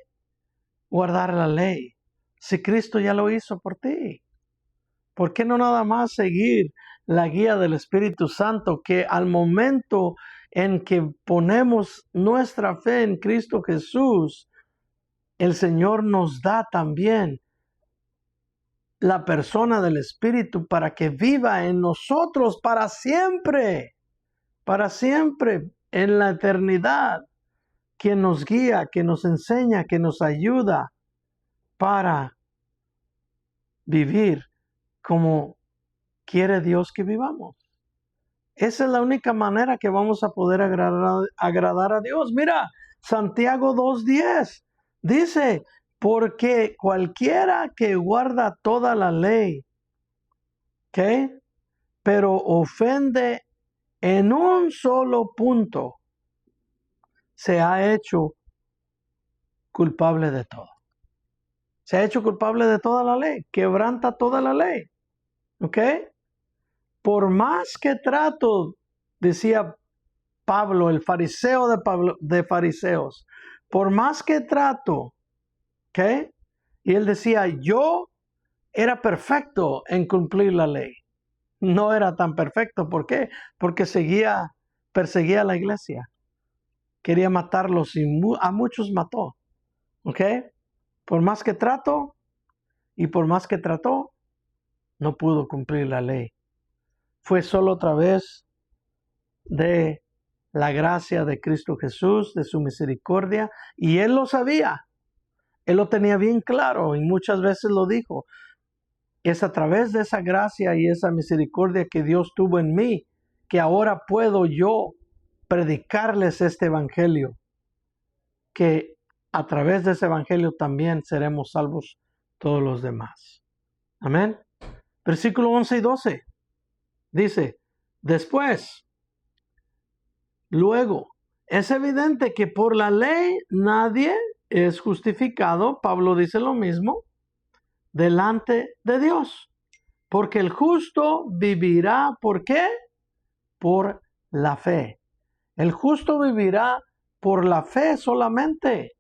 guardar la ley si Cristo ya lo hizo por ti? ¿Por qué no nada más seguir la guía del Espíritu Santo que al momento en que ponemos nuestra fe en Cristo Jesús, el Señor nos da también la persona del Espíritu para que viva en nosotros para siempre en la eternidad, quien nos guía, que nos enseña, que nos ayuda para vivir como quiere Dios que vivamos. Esa es la única manera que vamos a poder agradar a Dios. Mira, Santiago 2:10 dice, porque cualquiera que guarda toda la ley, ¿ok? Pero ofende en un solo punto, se ha hecho culpable de todo. Se ha hecho culpable de toda la ley, quebranta toda la ley. ¿Ok? Por más que trato, decía Pablo, el fariseo de fariseos, por más que trato, ¿ok? Y él decía, yo era perfecto en cumplir la ley. No era tan perfecto. ¿Por qué? Porque perseguía a la iglesia. Quería matarlos y a muchos mató. ¿Ok? Por más que trato y por más que trató, no pudo cumplir la ley. Fue solo a través de la gracia de Cristo Jesús, de su misericordia, y Él lo sabía. Él lo tenía bien claro y muchas veces lo dijo. Es a través de esa gracia y esa misericordia que Dios tuvo en mí, que ahora puedo yo predicarles este evangelio, que a través de ese evangelio también seremos salvos todos los demás. Amén. Versículo 11 y 12 dice, después, luego, es evidente que por la ley nadie es justificado, Pablo dice lo mismo, delante de Dios, porque el justo vivirá, ¿por qué? Por la fe. El justo vivirá por la fe solamente.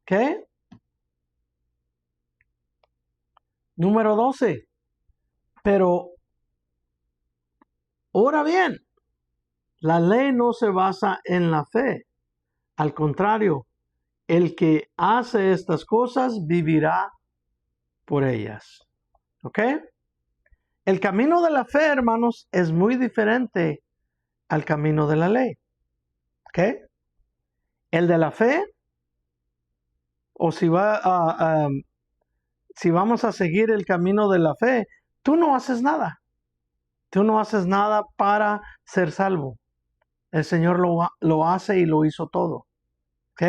¿Qué? Número 12. Pero, ahora bien, la ley no se basa en la fe. Al contrario, el que hace estas cosas vivirá por ellas. ¿Ok? El camino de la fe, hermanos, es muy diferente al camino de la ley. ¿Ok? El de la fe, o si vamos a seguir el camino de la fe, tú no haces nada. Tú no haces nada para ser salvo. El Señor lo hace y lo hizo todo. ¿Ok?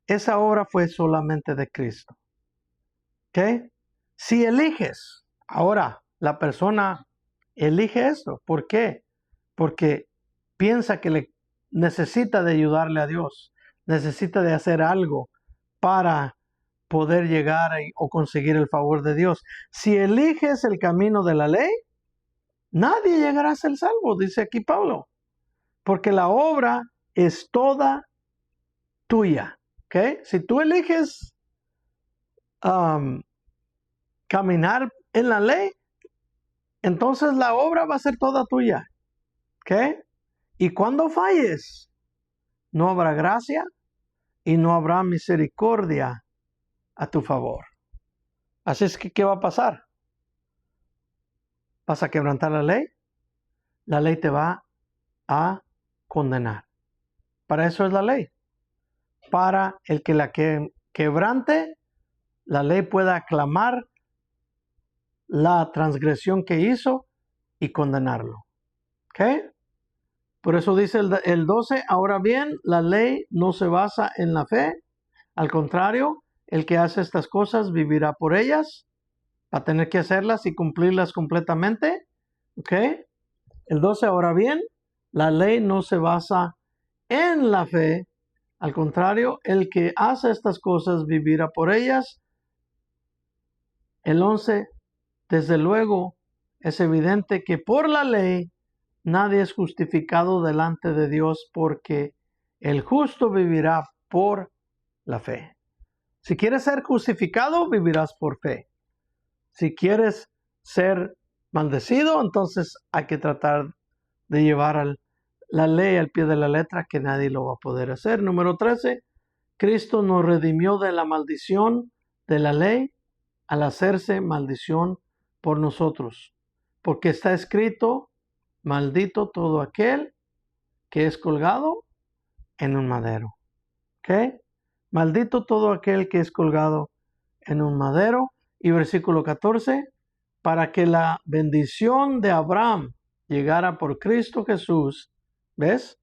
Esa obra fue solamente de Cristo. ¿Ok? Si eliges, ahora la persona elige esto. ¿Por qué? Porque piensa que le necesita de ayudarle a Dios. Necesita de hacer algo para poder llegar o conseguir el favor de Dios. Si eliges el camino de la ley, nadie llegará a ser salvo, dice aquí Pablo. Porque la obra es toda tuya. ¿Ok? Si tú eliges caminar en la ley, entonces la obra va a ser toda tuya. ¿Ok? Y cuando falles, no habrá gracia y no habrá misericordia a tu favor. Así es que, ¿qué va a pasar? ¿Vas a quebrantar la ley? La ley te va a condenar. Para eso es la ley. Para el que la quebrante, la ley pueda aclamar la transgresión que hizo y condenarlo. ¿Ok? Por eso dice el 12, ahora bien, la ley no se basa en la fe. Al contrario, el que hace estas cosas vivirá por ellas. Va a tener que hacerlas y cumplirlas completamente. ¿Ok? El 12, ahora bien, la ley no se basa en la fe. Al contrario, el que hace estas cosas vivirá por ellas. El 11, desde luego, es evidente que por la ley nadie es justificado delante de Dios porque el justo vivirá por la fe. Si quieres ser justificado, vivirás por fe. Si quieres ser maldecido, entonces hay que tratar de llevar la ley al pie de la letra, que nadie lo va a poder hacer. Número 13, Cristo nos redimió de la maldición de la ley al hacerse maldición por nosotros. Porque está escrito, maldito todo aquel que es colgado en un madero. ¿Ok? Maldito todo aquel que es colgado en un madero. Y versículo 14, para que la bendición de Abraham llegara por Cristo Jesús. ¿Ves?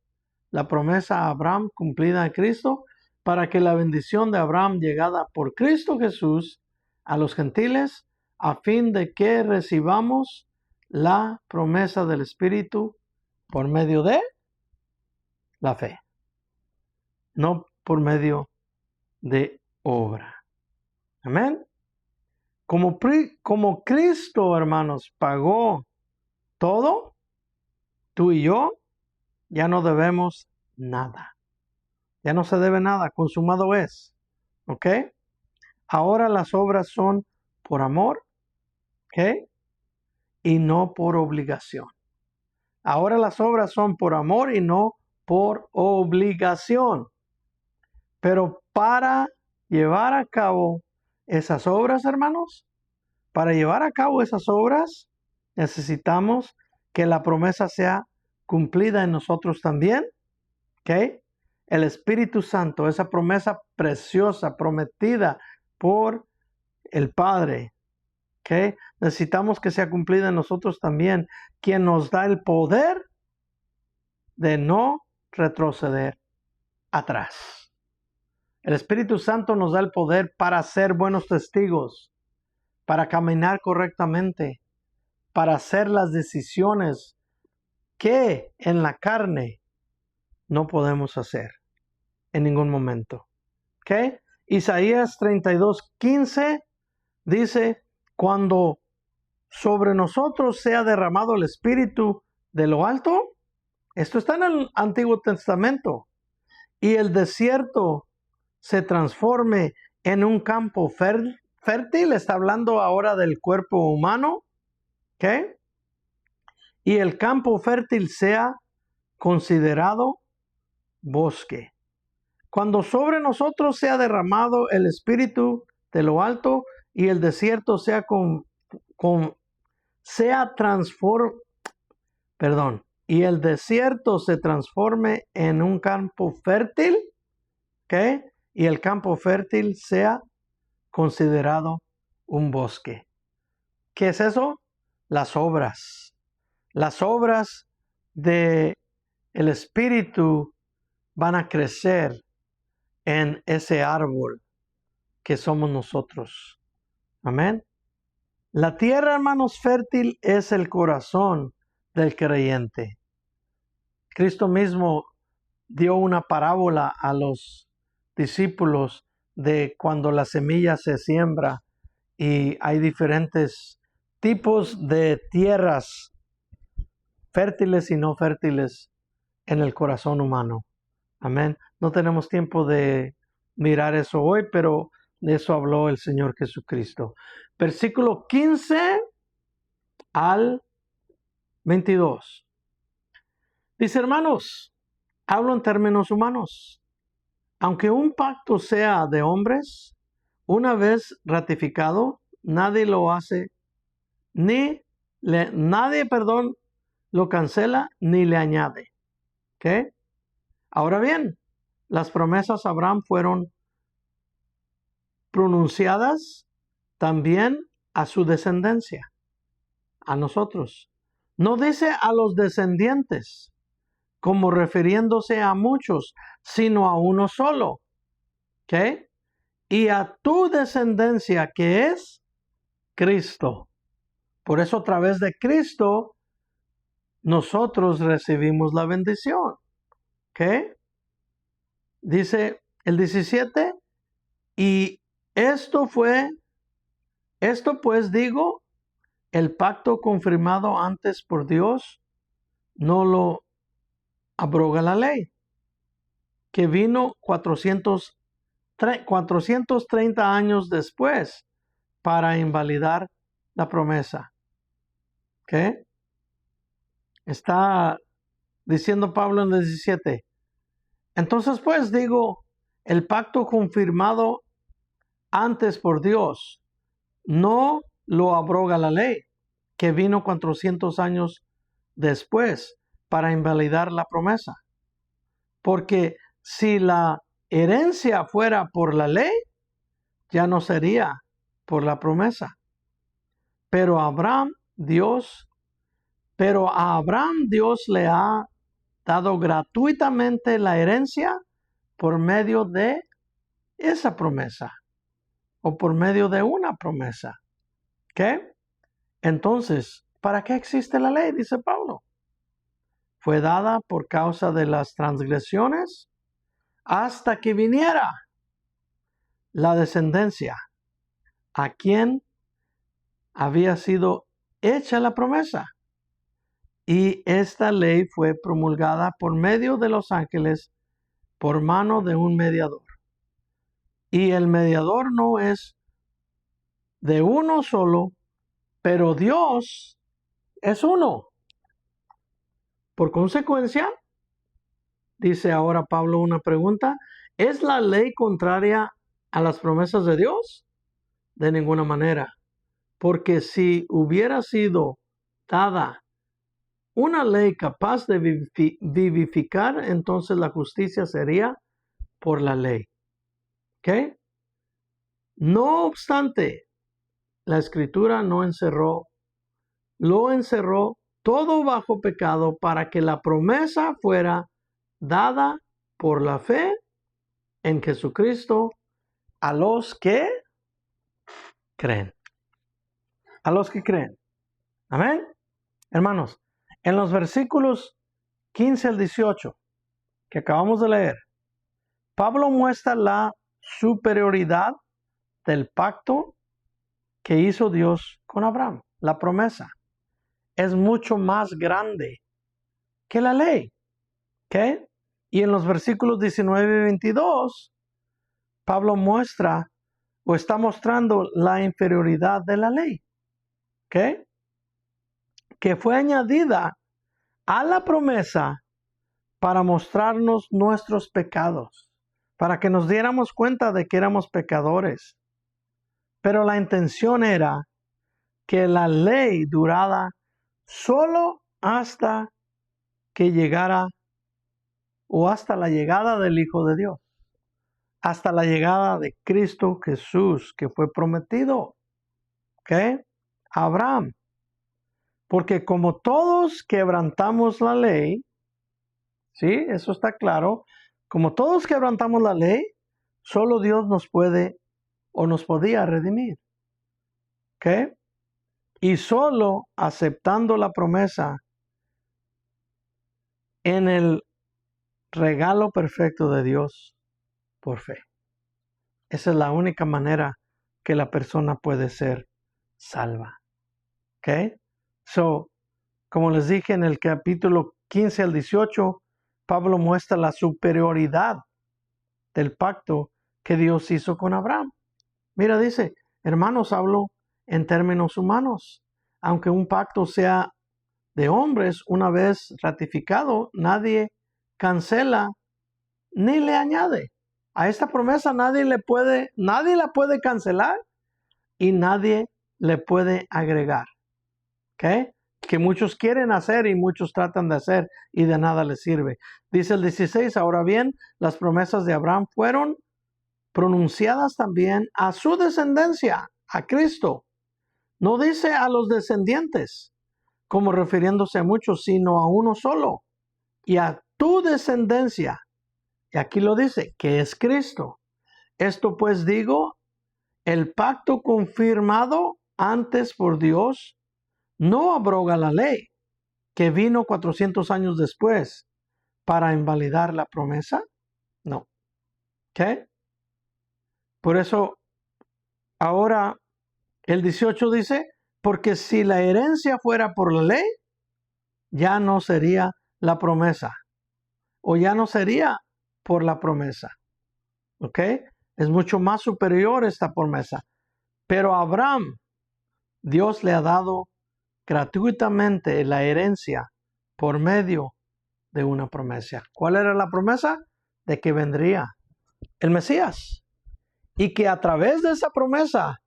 La promesa a Abraham cumplida en Cristo. Para que la bendición de Abraham llegada por Cristo Jesús a los gentiles, a fin de que recibamos la promesa del Espíritu por medio de la fe, no por medio de obra. Amén. Como Cristo, hermanos, pagó todo, tú y yo ya no debemos nada. Ya no se debe nada, consumado es. ¿Ok? Ahora las obras son por amor, ¿ok? Y no por obligación. Ahora las obras son por amor y no por obligación. Pero para llevar a cabo esas obras, hermanos, para llevar a cabo esas obras, necesitamos que la promesa sea cumplida en nosotros también. ¿Ok? El Espíritu Santo, esa promesa preciosa, prometida por el Padre. ¿Ok? Necesitamos que sea cumplida en nosotros también, quien nos da el poder de no retroceder atrás. El Espíritu Santo nos da el poder para ser buenos testigos, para caminar correctamente, para hacer las decisiones que en la carne no podemos hacer en ningún momento. ¿Ok? Isaías 32:15 dice, cuando sobre nosotros sea derramado el Espíritu de lo alto, esto está en el Antiguo Testamento, y el desierto se transforme en un campo fértil, está hablando ahora del cuerpo humano, ¿ok? Y el campo fértil sea considerado bosque. Cuando sobre nosotros sea derramado el Espíritu de lo alto y el desierto sea y el desierto se transforme en un campo fértil, ¿ok? Y el campo fértil sea considerado un bosque. ¿Qué es eso? Las obras. Las obras de el Espíritu van a crecer en ese árbol que somos nosotros. Amén. La tierra, hermanos, fértil es el corazón del creyente. Cristo mismo dio una parábola a los discípulos de cuando la semilla se siembra y hay diferentes tipos de tierras fértiles y no fértiles en el corazón humano. Amén. No tenemos tiempo de mirar eso hoy, pero de eso habló el Señor Jesucristo. Versículo 15 al 22. Dice, hermanos, hablo en términos humanos. Aunque un pacto sea de hombres, una vez ratificado, nadie lo hace, nadie lo cancela ni le añade. ¿Ok? Ahora bien, las promesas a Abraham fueron pronunciadas también a su descendencia, a nosotros. No dice a los descendientes, como refiriéndose a muchos, sino a uno solo. ¿Ok? Y a tu descendencia, que es Cristo. Por eso a través de Cristo nosotros recibimos la bendición. ¿Ok? Dice el 17, y esto pues digo, el pacto confirmado antes por Dios no lo abroga la ley, que vino 430 años después para invalidar la promesa. ¿Ok? Está diciendo Pablo en el 17. Entonces pues digo, el pacto confirmado antes por Dios no lo abroga la ley, que vino 400 años después para invalidar la promesa. Porque si la herencia fuera por la ley, ya no sería por la promesa. Pero a Abraham Dios le ha dado gratuitamente la herencia por medio de esa promesa o por medio de una promesa. ¿Qué? Entonces, ¿para qué existe la ley? Dice Pablo. Fue dada por causa de las transgresiones hasta que viniera la descendencia a quien había sido hecha la promesa. Y esta ley fue promulgada por medio de los ángeles por mano de un mediador. Y el mediador no es de uno solo, pero Dios es uno. Por consecuencia, dice ahora Pablo una pregunta, ¿es la ley contraria a las promesas de Dios? De ninguna manera, porque si hubiera sido dada una ley capaz de vivificar, entonces la justicia sería por la ley. ¿Ok? No obstante, la Escritura lo encerró todo bajo pecado para que la promesa fuera dada por la fe en Jesucristo a los que creen. A los que creen. Amén. Hermanos, en los versículos 15 al 18 que acabamos de leer, Pablo muestra la superioridad del pacto que hizo Dios con Abraham. La promesa es mucho más grande que la ley. ¿Ok? Y en los versículos 19 y 22, Pablo muestra o está mostrando la inferioridad de la ley. ¿Ok? Que fue añadida a la promesa para mostrarnos nuestros pecados. para que nos diéramos cuenta de que éramos pecadores. Pero la intención era que la ley durara solo hasta que llegara o hasta la llegada del Hijo de Dios, hasta la llegada de Cristo Jesús, que fue prometido, ¿ok? A Abraham. Porque como todos quebrantamos la ley, ¿sí? Eso está claro. Como todos quebrantamos la ley, solo Dios nos puede o nos podía redimir, ¿ok? Y solo aceptando la promesa en el regalo perfecto de Dios por fe. Esa es la única manera que la persona puede ser salva. ¿Ok? So, como les dije en el capítulo 15 al 18, Pablo muestra la superioridad del pacto que Dios hizo con Abraham. Mira, dice, hermanos, hablo en términos humanos. Aunque un pacto sea de hombres, una vez ratificado, nadie cancela ni le añade. A esta promesa nadie la puede cancelar y nadie le puede agregar. ¿Ok? Que muchos quieren hacer y muchos tratan de hacer y de nada les sirve. Dice el 16, ahora bien, las promesas de Abraham fueron pronunciadas también a su descendencia, a Cristo. No dice a los descendientes, como refiriéndose a muchos, sino a uno solo. Y a tu descendencia. Y aquí lo dice, que es Cristo. Esto pues digo, el pacto confirmado antes por Dios no abroga la ley, que vino 400 años después para invalidar la promesa. No. ¿Ok? Por eso, ahora el 18 dice, porque si la herencia fuera por la ley, ya no sería la promesa, o ya no sería por la promesa. ¿Ok? Es mucho más superior esta promesa. Pero a Abraham, Dios le ha dado gratuitamente la herencia por medio de una promesa. ¿Cuál era la promesa? De que vendría el Mesías. Y que a través de esa promesa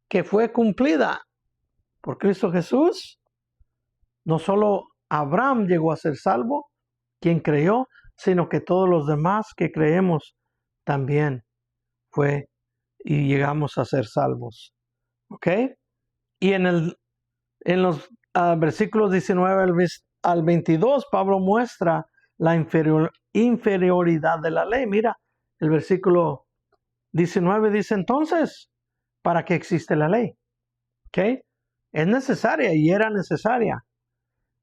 que fue cumplida por Cristo Jesús, no solo Abraham llegó a ser salvo, quien creyó, sino que todos los demás que creemos también fue y llegamos a ser salvos. ¿Ok? Y en los versículos 19 al 22, Pablo muestra la inferioridad de la ley. Mira, el versículo 19 dice entonces, ¿para qué existe la ley? ¿Ok? Es necesaria y era necesaria.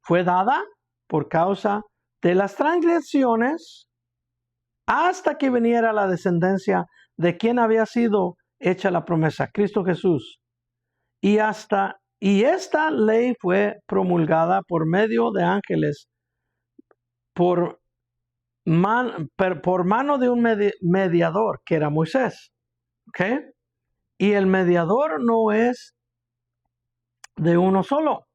Fue dada por causa de las transgresiones hasta que viniera la descendencia de quien había sido hecha la promesa, Cristo Jesús. Y esta ley fue promulgada por medio de ángeles por mano de un mediador, que era Moisés. ¿Ok? Y el mediador no es de uno solo,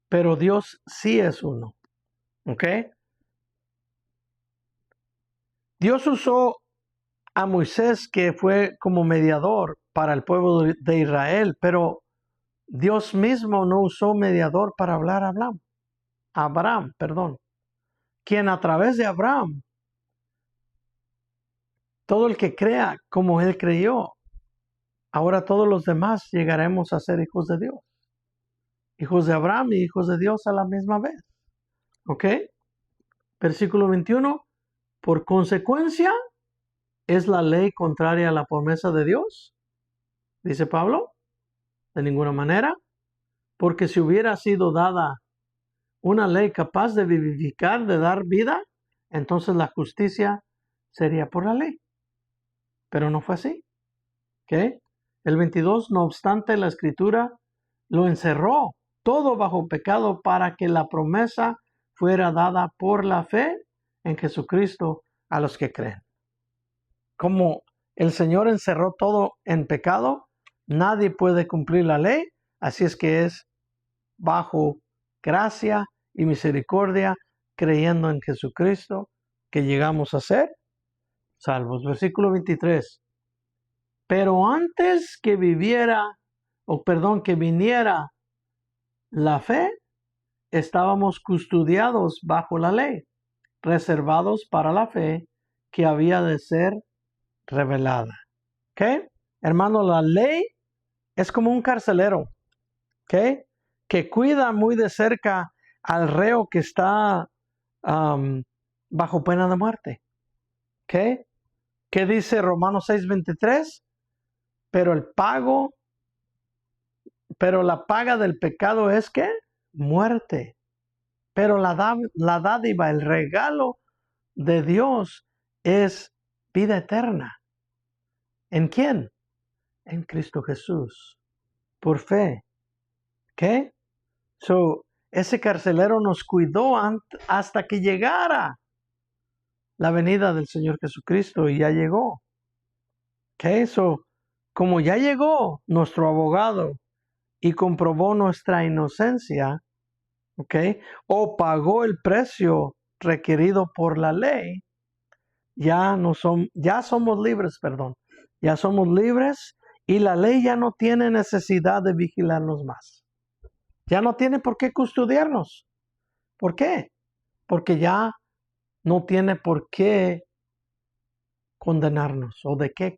pero Dios sí es uno. ¿Ok? Dios usó a Moisés, que fue como mediador para el pueblo de Israel, pero Dios mismo no usó mediador para hablar a Abraham, quien a través de Abraham, todo el que crea como él creyó, ahora todos los demás llegaremos a ser hijos de Dios. Hijos de Abraham y hijos de Dios a la misma vez. ¿Ok? Versículo 21. Por consecuencia, ¿es la ley contraria a la promesa de Dios? Dice Pablo. De ninguna manera. Porque si hubiera sido dada una ley capaz de vivificar, de dar vida, entonces la justicia sería por la ley. Pero no fue así. ¿Ok? El 22, no obstante, la Escritura lo encerró todo bajo pecado para que la promesa fuera dada por la fe en Jesucristo a los que creen. Como el Señor encerró todo en pecado, nadie puede cumplir la ley, así es que es bajo gracia y misericordia, creyendo en Jesucristo, que llegamos a ser salvos. Versículo 23. Pero antes que que viniera la fe, estábamos custodiados bajo la ley, reservados para la fe que había de ser revelada. ¿Ok? Hermano, la ley es como un carcelero, ¿ok? Que cuida muy de cerca al reo que está bajo pena de muerte. ¿Ok? ¿Qué dice Romanos 6:23? Pero la paga del pecado es ¿qué? Muerte. Pero la dádiva, el regalo de Dios es vida eterna. ¿En quién? En Cristo Jesús. Por fe. ¿Qué? Ese carcelero nos cuidó hasta que llegara la venida del Señor Jesucristo y ya llegó. ¿Qué? Como ya llegó nuestro abogado y comprobó nuestra inocencia, ¿ok? O pagó el precio requerido por la ley, ya somos libres, perdón. Ya somos libres y la ley ya no tiene necesidad de vigilarnos más. Ya no tiene por qué custodiarnos. ¿Por qué? Porque ya no tiene por qué condenarnos o de qué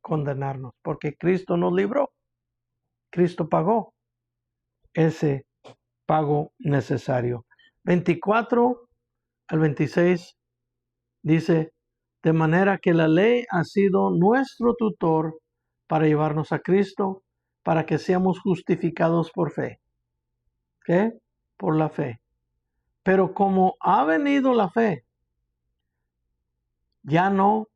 condenarnos, porque Cristo nos libró. Cristo pagó ese pago necesario. 24 al 26 dice, de manera que la ley ha sido nuestro tutor para llevarnos a Cristo, para que seamos justificados por fe. ¿Qué? Por la fe. Pero como ha venido la fe, ya no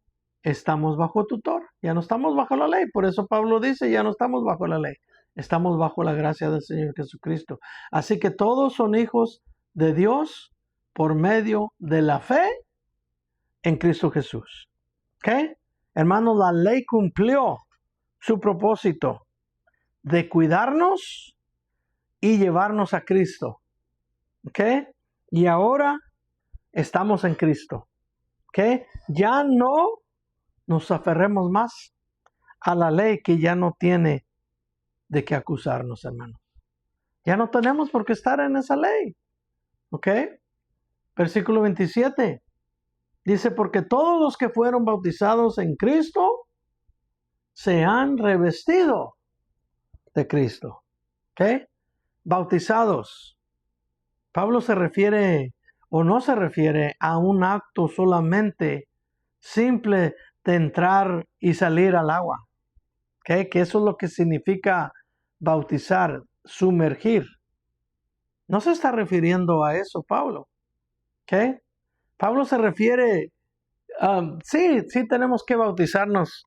estamos bajo tutor, ya no estamos bajo la ley. Por eso Pablo dice, ya no estamos bajo la ley, estamos bajo la gracia del Señor Jesucristo. Así que todos son hijos de Dios por medio de la fe en Cristo Jesús. ¿Ok? Hermanos, la ley cumplió su propósito de cuidarnos y llevarnos a Cristo. ¿Ok? Y ahora estamos en Cristo. ¿Ok? Ya no nos aferremos más a la ley que ya no tiene de qué acusarnos, hermanos. Ya no tenemos por qué estar en esa ley. ¿Ok? Versículo 27. Dice, porque todos los que fueron bautizados en Cristo se han revestido de Cristo. ¿Ok? Bautizados. Pablo se refiere o no se refiere a un acto solamente simple de entrar y salir al agua. ¿Ok? Que eso es lo que significa bautizar, sumergir. No se está refiriendo a eso, Pablo. ¿Ok? Pablo se refiere, sí tenemos que bautizarnos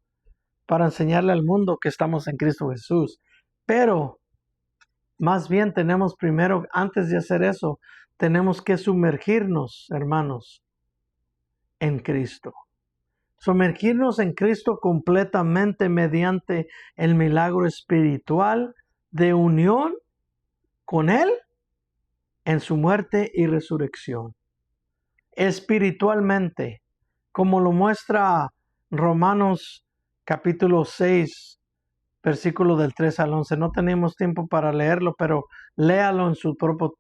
para enseñarle al mundo que estamos en Cristo Jesús, pero más bien tenemos primero, antes de hacer eso, tenemos que sumergirnos, hermanos, en Cristo. Sumergirnos en Cristo completamente mediante el milagro espiritual de unión con Él en su muerte y resurrección. Espiritualmente, como lo muestra Romanos capítulo 6, versículo del 3 al 11. No tenemos tiempo para leerlo, pero léalo en su propio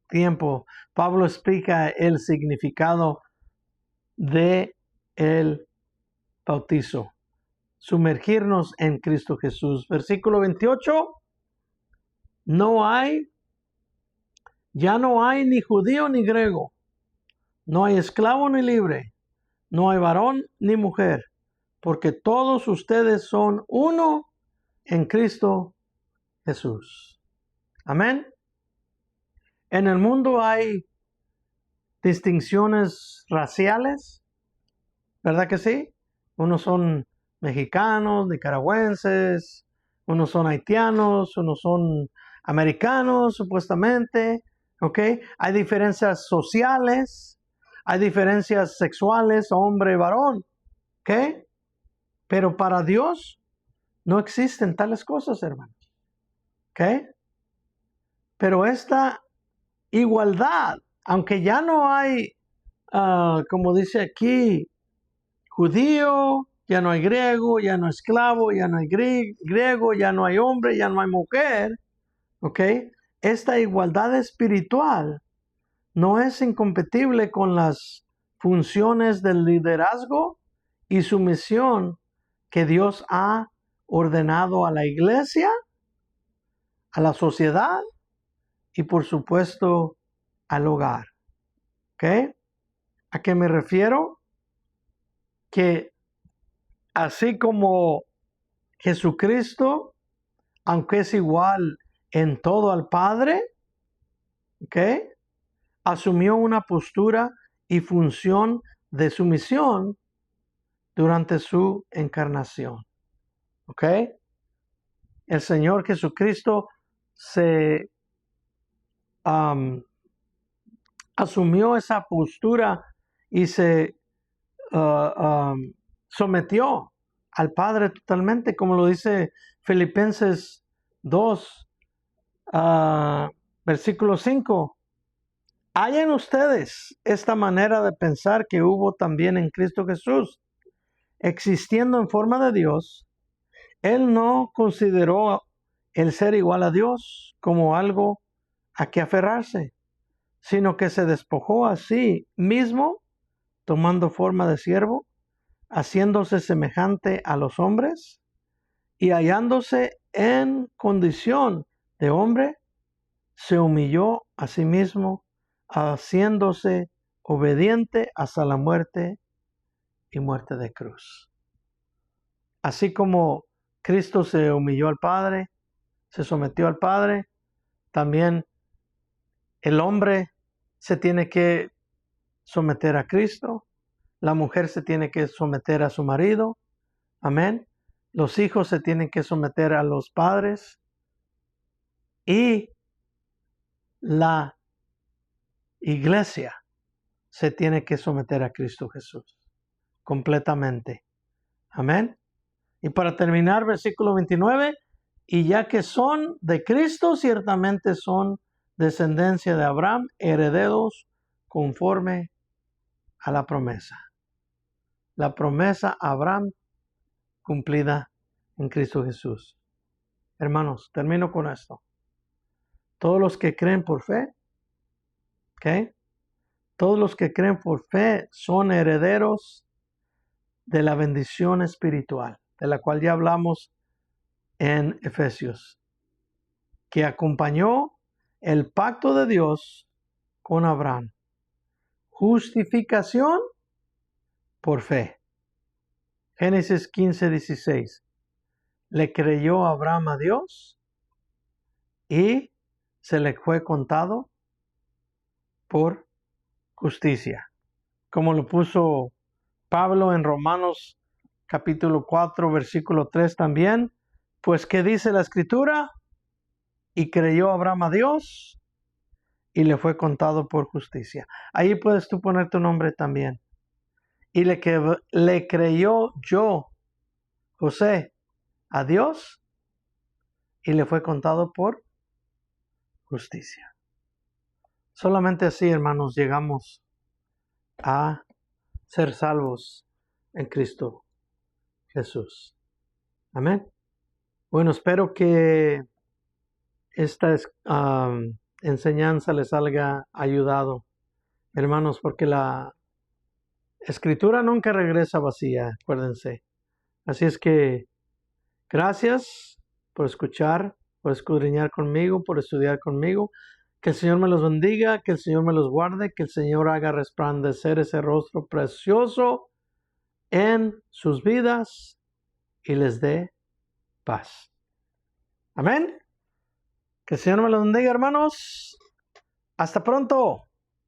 tiempo. Pablo explica el significado de el bautizo. Sumergirnos en Cristo Jesús. Versículo 28. Ya no hay ni judío ni griego. No hay esclavo ni libre. No hay varón ni mujer. Porque todos ustedes son uno en Cristo Jesús. Amén. En el mundo hay distinciones raciales, ¿verdad que sí? Unos son mexicanos, nicaragüenses, unos son haitianos, unos son americanos, supuestamente, ¿ok? Hay diferencias sociales, hay diferencias sexuales, hombre y varón, ¿ok? Pero para Dios no existen tales cosas, hermanos, ¿ok? Pero esta igualdad, aunque ya no hay, como dice aquí, judío, ya no hay griego, ya no hay esclavo, ya no hay griego, ya no hay hombre, ya no hay mujer. ¿Ok? Esta igualdad espiritual no es incompatible con las funciones del liderazgo y sumisión que Dios ha ordenado a la iglesia, a la sociedad y por supuesto al hogar. ¿Ok? ¿A qué me refiero? Que así como Jesucristo, aunque es igual en todo al Padre, ¿ok? Asumió una postura y función de sumisión durante su encarnación. ¿Ok? El Señor Jesucristo se asumió esa postura y se sometió al Padre totalmente, como lo dice Filipenses 2, versículo 5. Hay en ustedes esta manera de pensar que hubo también en Cristo Jesús. Existiendo en forma de Dios, Él no consideró el ser igual a Dios como algo a que aferrarse, sino que se despojó a sí mismo, tomando forma de siervo, haciéndose semejante a los hombres y hallándose en condición de hombre, se humilló a sí mismo, haciéndose obediente hasta la muerte y muerte de cruz. Así como Cristo se humilló al Padre, se sometió al Padre, también el hombre se tiene que someter a Cristo, la mujer se tiene que someter a su marido, amén. Los hijos se tienen que someter a los padres y la iglesia se tiene que someter a Cristo Jesús completamente. Amén. Y para terminar, versículo 29, y ya que son de Cristo, ciertamente son descendencia de Abraham, herederos conforme a la promesa. La promesa a Abraham cumplida en Cristo Jesús. Hermanos, termino con esto. Todos los que creen por fe, ¿ok? Todos los que creen por fe son herederos de la bendición espiritual, de la cual ya hablamos en Efesios, que acompañó el pacto de Dios con Abraham. Justificación por fe. Génesis 15:16. Le creyó Abraham a Dios y se le fue contado por justicia. Como lo puso Pablo en Romanos capítulo 4, versículo 3 también. Pues, ¿qué dice la Escritura? Y creyó Abraham a Dios y le fue contado por justicia. Ahí puedes tú poner tu nombre también. Y le creyó yo, José, a Dios y le fue contado por justicia. Solamente así, hermanos, llegamos a ser salvos en Cristo Jesús. Amén. Bueno, espero que esta enseñanza les haya ayudado, hermanos, porque la Escritura nunca regresa vacía, acuérdense. Así es que gracias por escuchar, por escudriñar conmigo, por estudiar conmigo. Que el Señor me los bendiga, que el Señor me los guarde, que el Señor haga resplandecer ese rostro precioso en sus vidas y les dé paz. Amén. Que el Señor me los bendiga, hermanos. Hasta pronto.